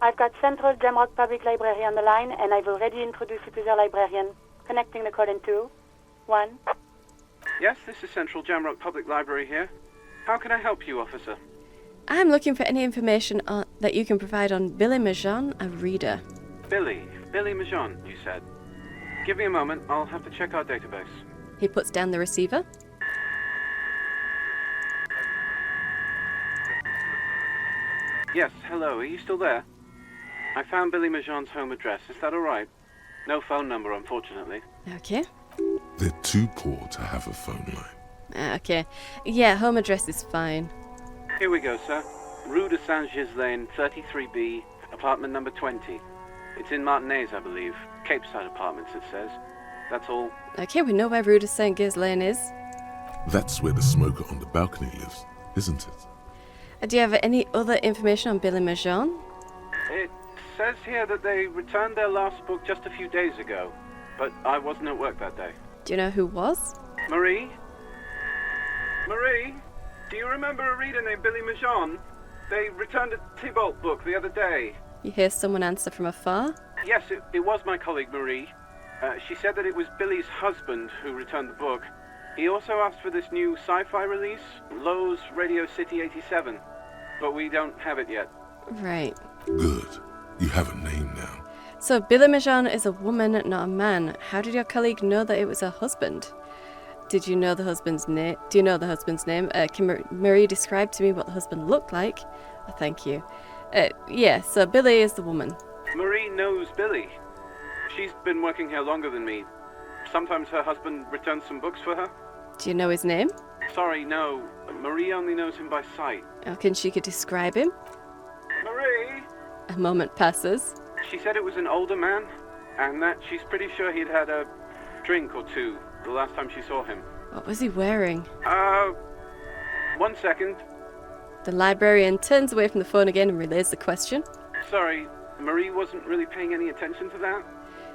I've got Central Jamrock Public Library on the line, and I've already introduced you to their librarian. Connecting the call in 2, 1. Yes, this is Central Jamrock Public Library here. How can I help you, officer? I'm looking for any information that you can provide on Billy Majon, a reader. Billy Majon, you said. Give me a moment, I'll have to check our database. He puts down the receiver. Yes, hello, are you still there? I found Billy Majon's home address, is that alright? No phone number, unfortunately. Okay. They're too poor to have a phone line. Okay. Yeah, home address is fine. Here we go, sir. Rue de Saint-Gilles Lane, 33B, apartment number 20. It's in Martinez, I believe. Cape Side Apartments, it says. That's all. Okay, we know where Rue de Saint-Gilles Lane is. That's where the smoker on the balcony lives, isn't it? Do you have any other information on Billy Majon? It says here that they returned their last book just a few days ago, but I wasn't at work that day. Do you know who was? Marie? Marie? Do you remember a reader named Billy Majon? They returned a Tybalt book the other day. You hear someone answer from afar? Yes, it was my colleague Marie. She said that it was Billy's husband who returned the book. He also asked for this new sci-fi release, Lowe's Radio City 87, but we don't have it yet. Right. Good. You have a name now. So Billy Majon is a woman, not a man. How did your colleague know that it was her husband? Did you know the husband's name? Do you know the husband's name? Can Marie describe to me what the husband looked like? Oh, thank you. Yeah, so Billy is the woman. Marie knows Billy. She's been working here longer than me. Sometimes her husband returns some books for her. Do you know his name? Sorry, no. Marie only knows him by sight. Oh, can she describe him? Marie! A moment passes. She said it was an older man, and that she's pretty sure he'd had a drink or two the last time she saw him. What was he wearing? 1 second. The librarian turns away from the phone again and relays the question. Sorry, Marie wasn't really paying any attention to that.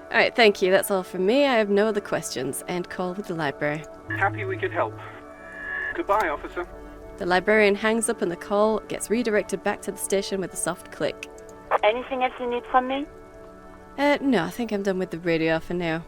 Alright, thank you. That's all from me. I have no other questions. End call with the library. Happy we could help. Goodbye, officer. The librarian hangs up and the call gets redirected back to the station with a soft click. Anything else you need from me? No, I think I'm done with the radio for now.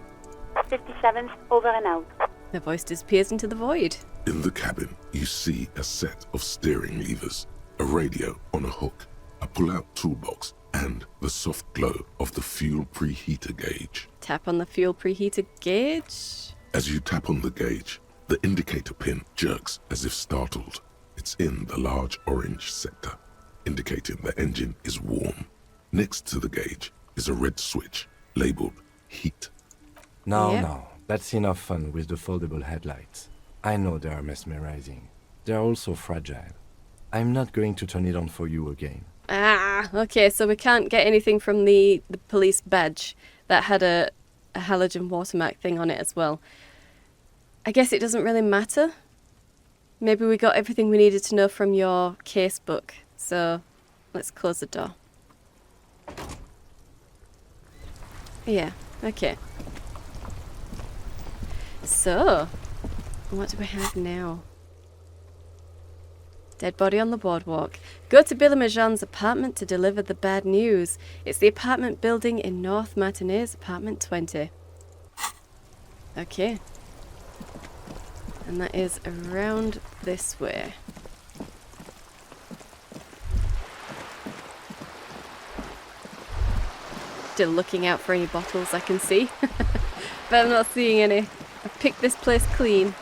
57th, over and out. The voice disappears into the void. In the cabin, you see a set of steering levers, a radio on a hook, a pull-out toolbox, and the soft glow of the fuel preheater gauge. Tap on the fuel preheater gauge. As you tap on the gauge, the indicator pin jerks as if startled. It's in the large orange sector, indicating the engine is warm. Next to the gauge is a red switch labeled heat. No, that's enough fun with the foldable headlights. I know they are mesmerizing. They're also fragile. I'm not going to turn it on for you again. Okay, so we can't get anything from the police badge that had a halogen watermark thing on it as well. I guess it doesn't really matter. Maybe we got everything we needed to know from your case book. So let's close the door. Yeah, okay. So, what do we have now? Dead body on the boardwalk. Go to Billy Majan's apartment to deliver the bad news. It's the apartment building in North Martinez, apartment 20. Okay. And that is around this way. Still looking out for any bottles I can see. But I'm not seeing any. I've picked this place clean.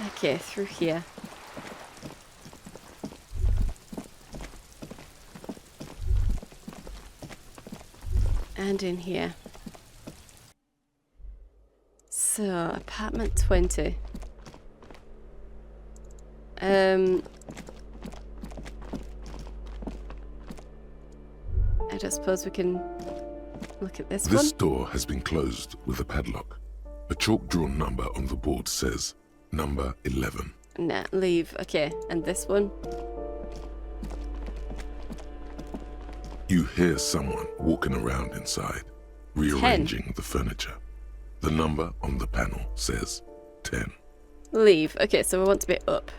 Okay, through here. And in here. So, apartment 20. I don't suppose we can look at this one. This door has been closed with a padlock. A chalk-drawn number on the board says number 11. Nah, leave. Okay, and this one? You hear someone walking around inside, rearranging the furniture. The number on the panel says 10. Leave. Okay, so we want to be up.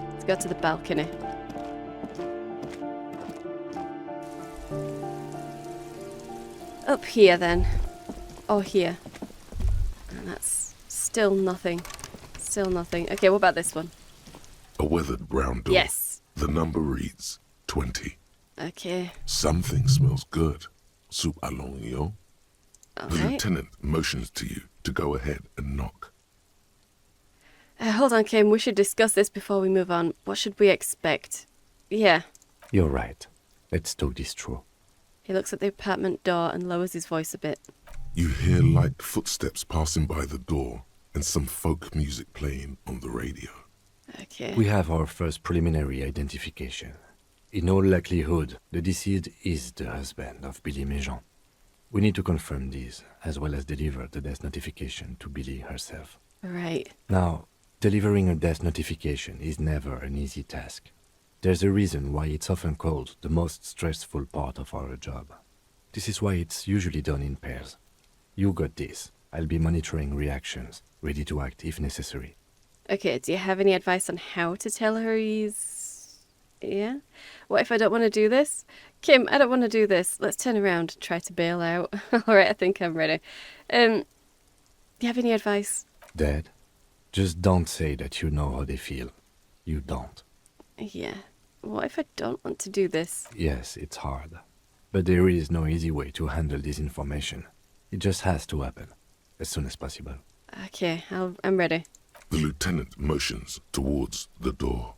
Let's go to the balcony. Up here then. Or here. And that's still nothing. Still nothing. Okay, what about this one? A weathered brown door. Yes. The number reads 20. Okay. Something smells good. Soup à l'oignon. The Alright. lieutenant motions to you to go ahead and knock. Hold on, Kim. We should discuss this before we move on. What should we expect? Yeah. You're right. Let's talk this through. He looks at the apartment door and lowers his voice a bit. You hear light footsteps passing by the door and some folk music playing on the radio. Okay. We have our first preliminary identification. In all likelihood, the deceased is the husband of Billy Majan. We need to confirm this, as well as deliver the death notification to Billy herself. Right. Now, delivering a death notification is never an easy task. There's a reason why it's often called the most stressful part of our job. This is why it's usually done in pairs. You got this. I'll be monitoring reactions, ready to act if necessary. Okay, do you have any advice on how to tell her he's... Yeah? What if I don't want to do this? Kim, I don't want to do this. Let's turn around and try to bail out. Alright, I think I'm ready. Do you have any advice? Dad, just don't say that you know how they feel. You don't. Yeah. what if I don't want to do this? Yes, it's hard. But there is no easy way to handle this information. It just has to happen, as soon as possible. Okay, I'm ready. The lieutenant motions towards the door.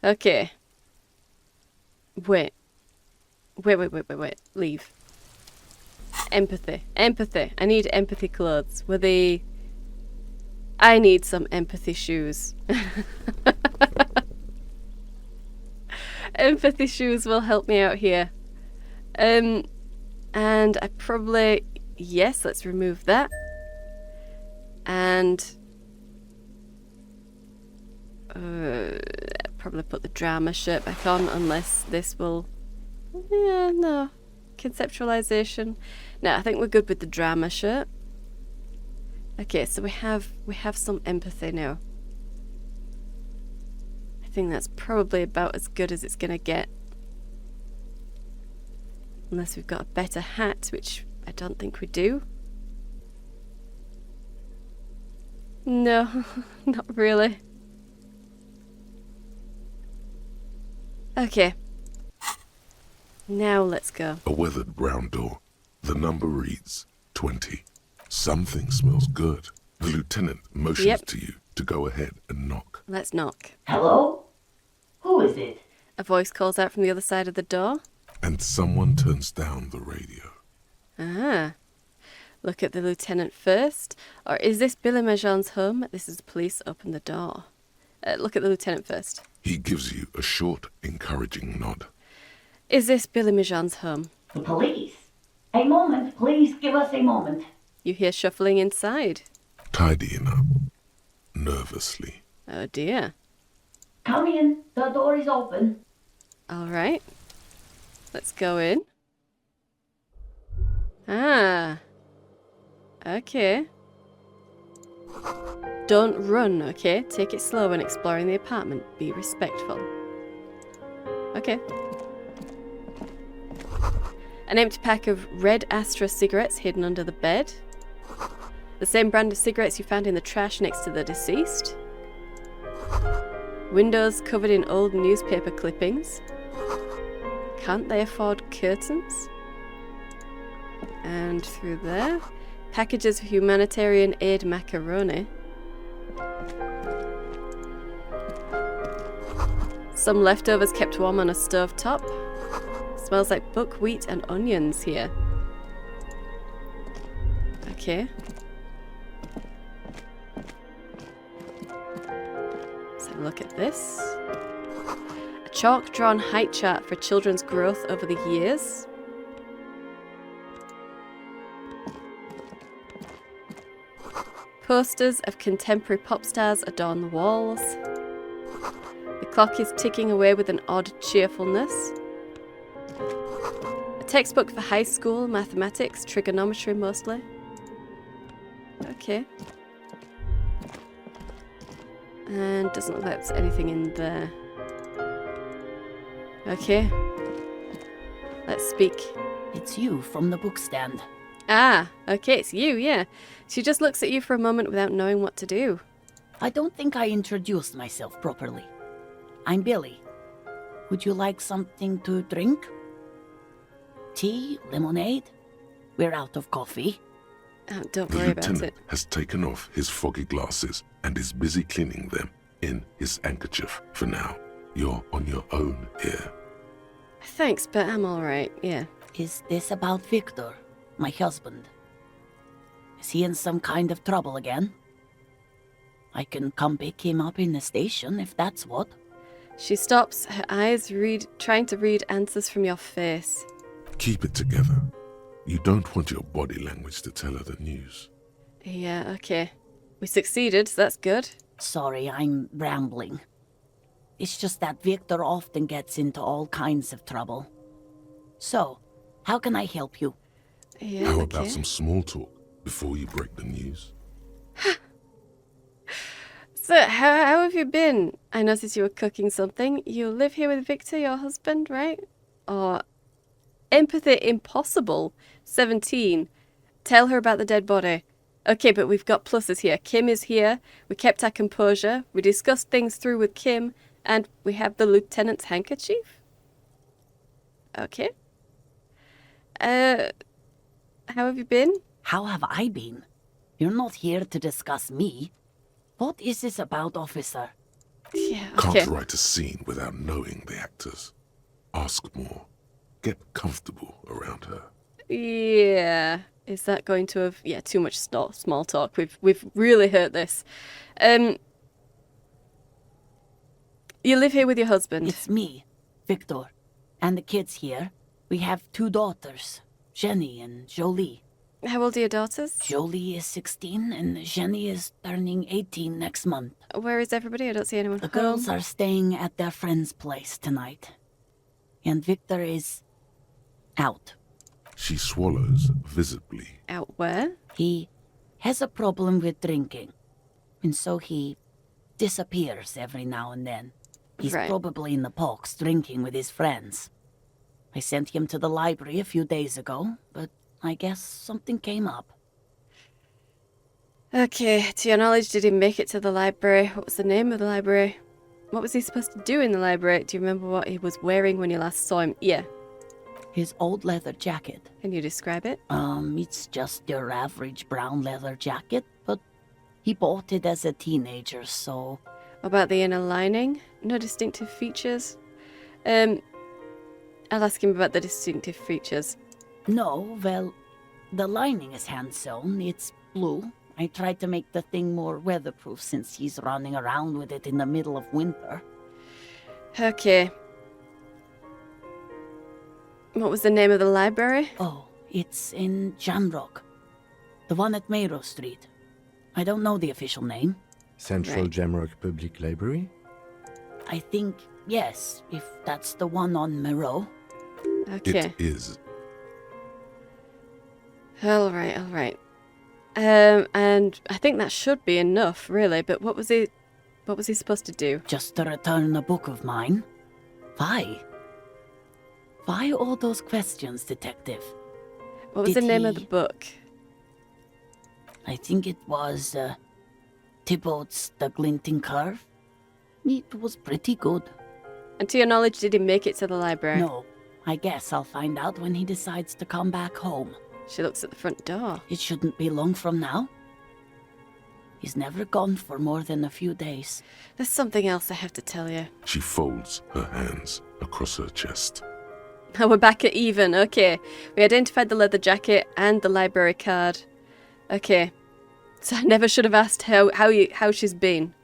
Okay. Wait. Leave. Empathy. I need empathy clothes. I need some empathy shoes. Empathy shoes will help me out here. And I probably... Yes, let's remove that. And... probably put the drama shirt back on, unless this will... Yeah, no. Conceptualization. No, I think we're good with the drama shirt. Okay, so we have some empathy now. I think that's probably about as good as it's gonna get. Unless we've got a better hat, which I don't think we do. No, not really. Okay. Now let's go. A weathered brown door. The number reads 20. Something smells good. The lieutenant motions to you to go ahead and knock. Let's knock. Hello? Who is it? A voice calls out from the other side of the door. And someone turns down the radio. Ah. Look at the lieutenant first. Or is this Billy Majon's home? This is the police. Open the door. Look at the lieutenant first. He gives you a short, encouraging nod. Is this Billy Majon's home? The police. A moment, please give us a moment. You hear shuffling inside. Tidying up. Nervously. Oh dear. Come in. The door is open. All right. Let's go in. Ah. Okay. Don't run, okay? Take it slow when exploring the apartment. Be respectful. Okay. An empty pack of red Astra cigarettes hidden under the bed. The same brand of cigarettes you found in the trash next to the deceased. Windows covered in old newspaper clippings. Can't they afford curtains? And through there. Packages of humanitarian aid macaroni. Some leftovers kept warm on a stove top. Smells like buckwheat and onions here. Okay. Let's have a look at this. A chalk-drawn height chart for children's growth over the years. Posters of contemporary pop stars adorn the walls. The clock is ticking away with an odd cheerfulness. A textbook for high school, mathematics, trigonometry mostly. Okay. And doesn't look like there's anything in there. Okay. Let's speak. It's you from the book stand. Ah, okay, it's you, yeah. She just looks at you for a moment without knowing what to do. I don't think I introduced myself properly. I'm Billy. Would you like something to drink? Tea? Lemonade? We're out of coffee. Oh, don't The worry about lieutenant it. has taken off his foggy glasses and is busy cleaning them in his handkerchief for now. You're on your own here. Thanks, but I'm alright, yeah. Is this about Victor, my husband? Is he in some kind of trouble again? I can come pick him up in the station if that's what. She stops, her eyes trying to read answers from your face. Keep it together. You don't want your body language to tell her the news. Yeah, okay. We succeeded, so that's good. Sorry, I'm rambling. It's just that Victor often gets into all kinds of trouble. So, how can I help you? Yeah, How about some small talk before you break the news? So, how have you been? I noticed you were cooking something. You live here with Victor, your husband, right? Or empathy impossible. 17. Tell her about the dead body. Okay, but we've got pluses here. Kim is here. We kept our composure. We discussed things through with Kim. And we have the lieutenant's handkerchief. Okay. How have you been? How have I been? You're not here to discuss me. What is this about, officer? Yeah, okay. Can't write a scene without knowing the actors. Ask more. Get comfortable around her. Yeah. Is that going to have... Yeah, too much small talk. We've really hurt this. You live here with your husband? It's me, Victor. And the kids here. We have 2 daughters, Jenny and Jolie. How old are your daughters? Jolie is 16 and Jenny is turning 18 next month. Where is everybody? I don't see anyone The home. girls are staying at their friend's place tonight. And Victor is... out. She swallows visibly. Out where? He has a problem with drinking. And so he disappears every now and then. He's Right. probably in the parks drinking with his friends. I sent him to the library a few days ago, but I guess something came up. Okay, to your knowledge, did he make it to the library? What was the name of the library? What was he supposed to do in the library? Do you remember what he was wearing when you last saw him? Yeah. His old leather jacket. Can you describe it? It's just your average brown leather jacket, but he bought it as a teenager, so... What about the inner lining? No distinctive features? I'll ask him about the distinctive features. No, well, the lining is hand-sewn. It's blue. I tried to make the thing more weatherproof since he's running around with it in the middle of winter. Okay. What was the name of the library? Oh, it's in Jamrock. The one at Mayrow Street. I don't know the official name. Central Jamrock Public Library? I think, yes, if that's the one on Mayrow. Okay. It is. Alright, alright. And I think that should be enough, really, but what was he supposed to do? Just to return a book of mine. Why? Why all those questions, Detective? What was the name of the book? I think it was, Thibaut's The Glinting Curve. It was pretty good. And to your knowledge, did he make it to the library? No. I guess I'll find out when he decides to come back home. She looks at the front door. It shouldn't be long from now. He's never gone for more than a few days. There's something else I have to tell you. She folds her hands across her chest. Oh, we're back at even. Okay. We identified the leather jacket and the library card. Okay. So I never should have asked how she's been.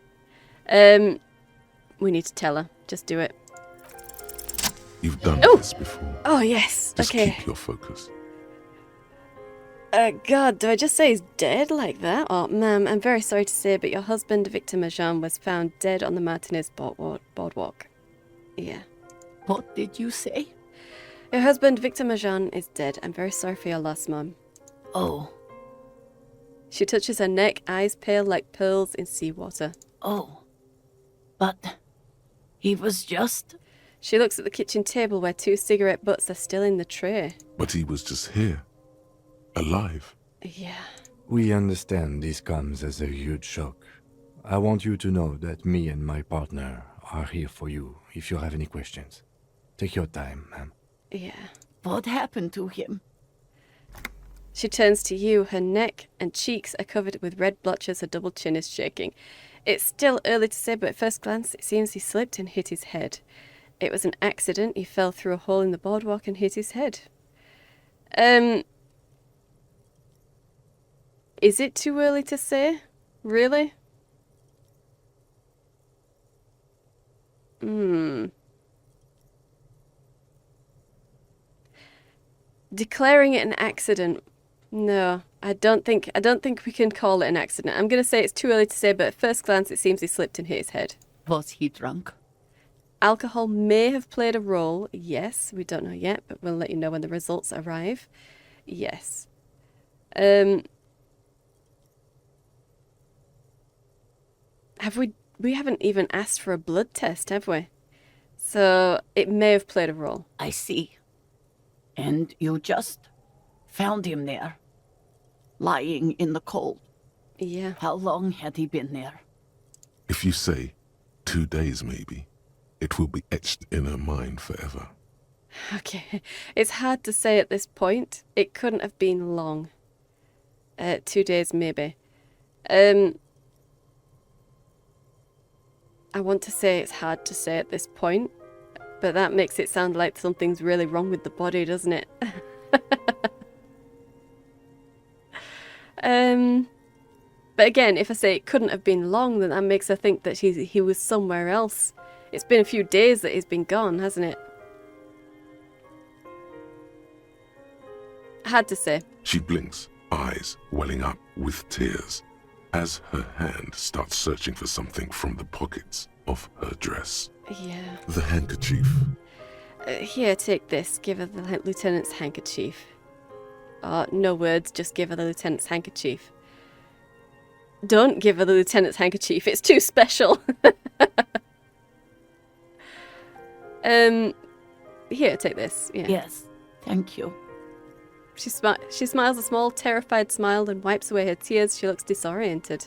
We need to tell her. Just do it. You've done this before. Oh, yes. Just okay. keep your focus. God, do I just say he's dead like that? Oh, ma'am, I'm very sorry to say, but your husband, Victor Majan, was found dead on the Martinez boardwalk. Yeah. What did you say? Your husband, Victor Majan, is dead. I'm very sorry for your loss, Mum. Oh. She touches her neck, eyes pale like pearls in seawater. Oh. But he was just... She looks at the kitchen table where 2 cigarette butts are still in the tray. But he was just here. Alive. Yeah. We understand this comes as a huge shock. I want you to know that me and my partner are here for you if you have any questions. Take your time, ma'am. Yeah. What happened to him? She turns to you. Her neck and cheeks are covered with red blotches. Her double chin is shaking. It's still early to say, but at first glance it seems he slipped and hit his head. It was an accident. He fell through a hole in the boardwalk and hit his head. Is it too early to say? Really? Declaring it an accident. No, I don't think we can call it an accident. I'm going to say it's too early to say, but at first glance it seems he slipped and hit his head. Was he drunk? Alcohol may have played a role. Yes, we don't know yet, but we'll let you know when the results arrive. Yes. We haven't even asked for a blood test, have we? So it may have played a role. I see. And you just found him there, lying in the cold. Yeah. How long had he been there? If you say 2 days maybe. It will be etched in her mind forever. Okay, it's hard to say at this point. It couldn't have been long. 2 days maybe. I want to say it's hard to say at this point, but that makes it sound like something's really wrong with the body, doesn't it? But again, if I say it couldn't have been long, then that makes her think that he was somewhere else. It's been a few days that he's been gone, hasn't it? Hard to say. She blinks, eyes welling up with tears, as her hand starts searching for something from the pockets of her dress. Yeah. The handkerchief. Here, take this. Give her the lieutenant's handkerchief. No words, just give her the lieutenant's handkerchief. Don't give her the lieutenant's handkerchief, it's too special. Here, take this. Yeah. Yes, thank you. She smiles a small, terrified smile and wipes away her tears. She looks disoriented.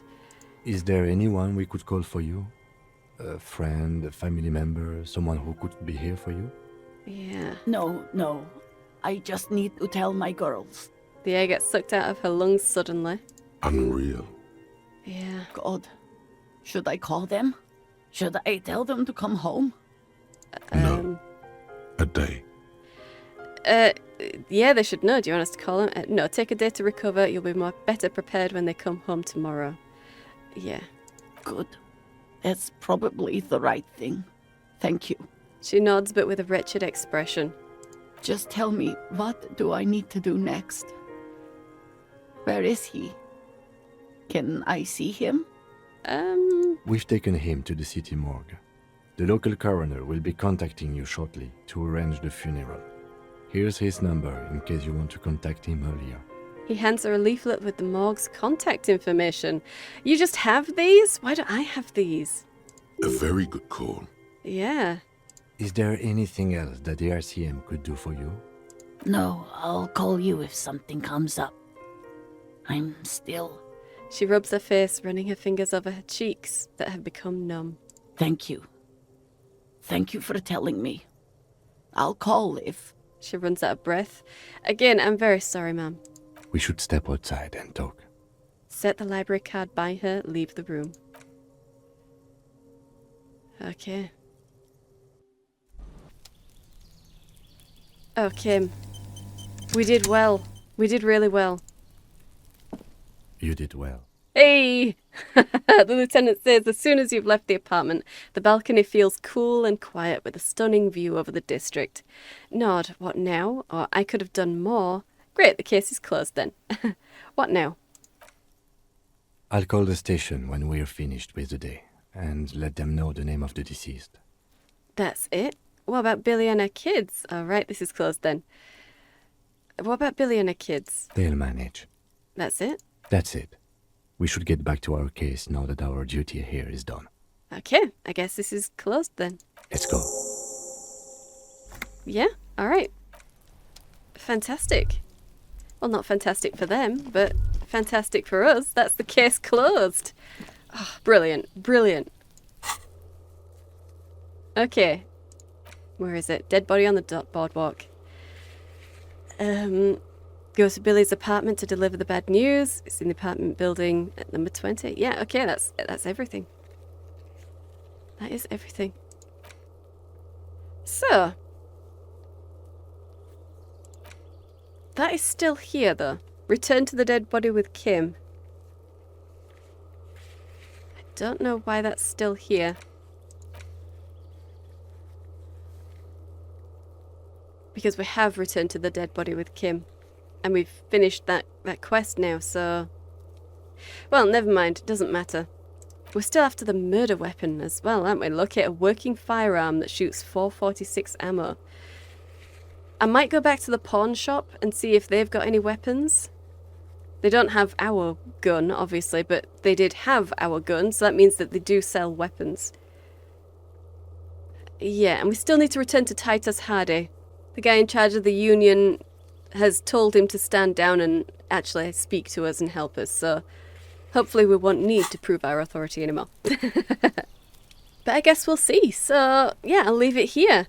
Is there anyone we could call for you? A friend, a family member, someone who could be here for you? Yeah. No. I just need to tell my girls. The air gets sucked out of her lungs suddenly. Unreal. Yeah. God. Should I call them? Should I tell them to come home? No. A day. Yeah, they should know. Do you want us to call them? No, take a day to recover. You'll be better prepared when they come home tomorrow. Yeah. Good. That's probably the right thing. Thank you. She nods, but with a wretched expression. Just tell me, what do I need to do next? Where is he? Can I see him? We've taken him to the city morgue. The local coroner will be contacting you shortly to arrange the funeral. Here's his number in case you want to contact him earlier. He hands her a leaflet with the morgue's contact information. You just have these? Why do I have these? A very good call. Yeah. Is there anything else that the RCM could do for you? No, I'll call you if something comes up. I'm still... She rubs her face, running her fingers over her cheeks that have become numb. Thank you. Thank you for telling me. I'll call if... She runs out of breath. Again, I'm very sorry, ma'am. We should step outside and talk. Set the library card by her, leave the room. Okay. Okay. We did well. We did really well. You did well. Hey! The lieutenant says as soon as you've left the apartment, the balcony feels cool and quiet with a stunning view over the district. Nod, what now? Or I could have done more. Great, the case is closed then. What now? I'll call the station when we're finished with the day and let them know the name of the deceased. That's it? What about Billy and her kids? All right, this is closed then. What about Billy and her kids? They'll manage. That's it? That's it. We should get back to our case now that our duty here is done. Okay, I guess this is closed then. Let's go. Yeah, all right. Fantastic. Well, not fantastic for them, but fantastic for us. That's the case closed. Oh, brilliant, brilliant. Okay. Where is it? Dead body on the boardwalk. Go to Billy's apartment to deliver the bad news. It's in the apartment building at number 20. Yeah, okay, that's everything. That is everything. So, that is still here, though. Return to the dead body with Kim. I don't know why that's still here. Because we have returned to the dead body with Kim. And we've finished that quest now, so... Well, never mind. It doesn't matter. We're still after the murder weapon as well, aren't we? Locate a working firearm that shoots .446 ammo. I might go back to the pawn shop and see if they've got any weapons. They don't have our gun, obviously, but they did have our gun, so that means that they do sell weapons. Yeah, and we still need to return to Titus Hardy. The guy in charge of the Union has told him to stand down and actually speak to us and help us, so hopefully we won't need to prove our authority anymore. But I guess we'll see. So, yeah, I'll leave it here.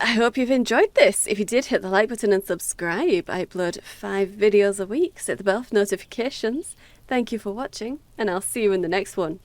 I hope you've enjoyed this. If you did, hit the like button and subscribe. I upload 5 videos a week. Set the bell for notifications. Thank you for watching, and I'll see you in the next one.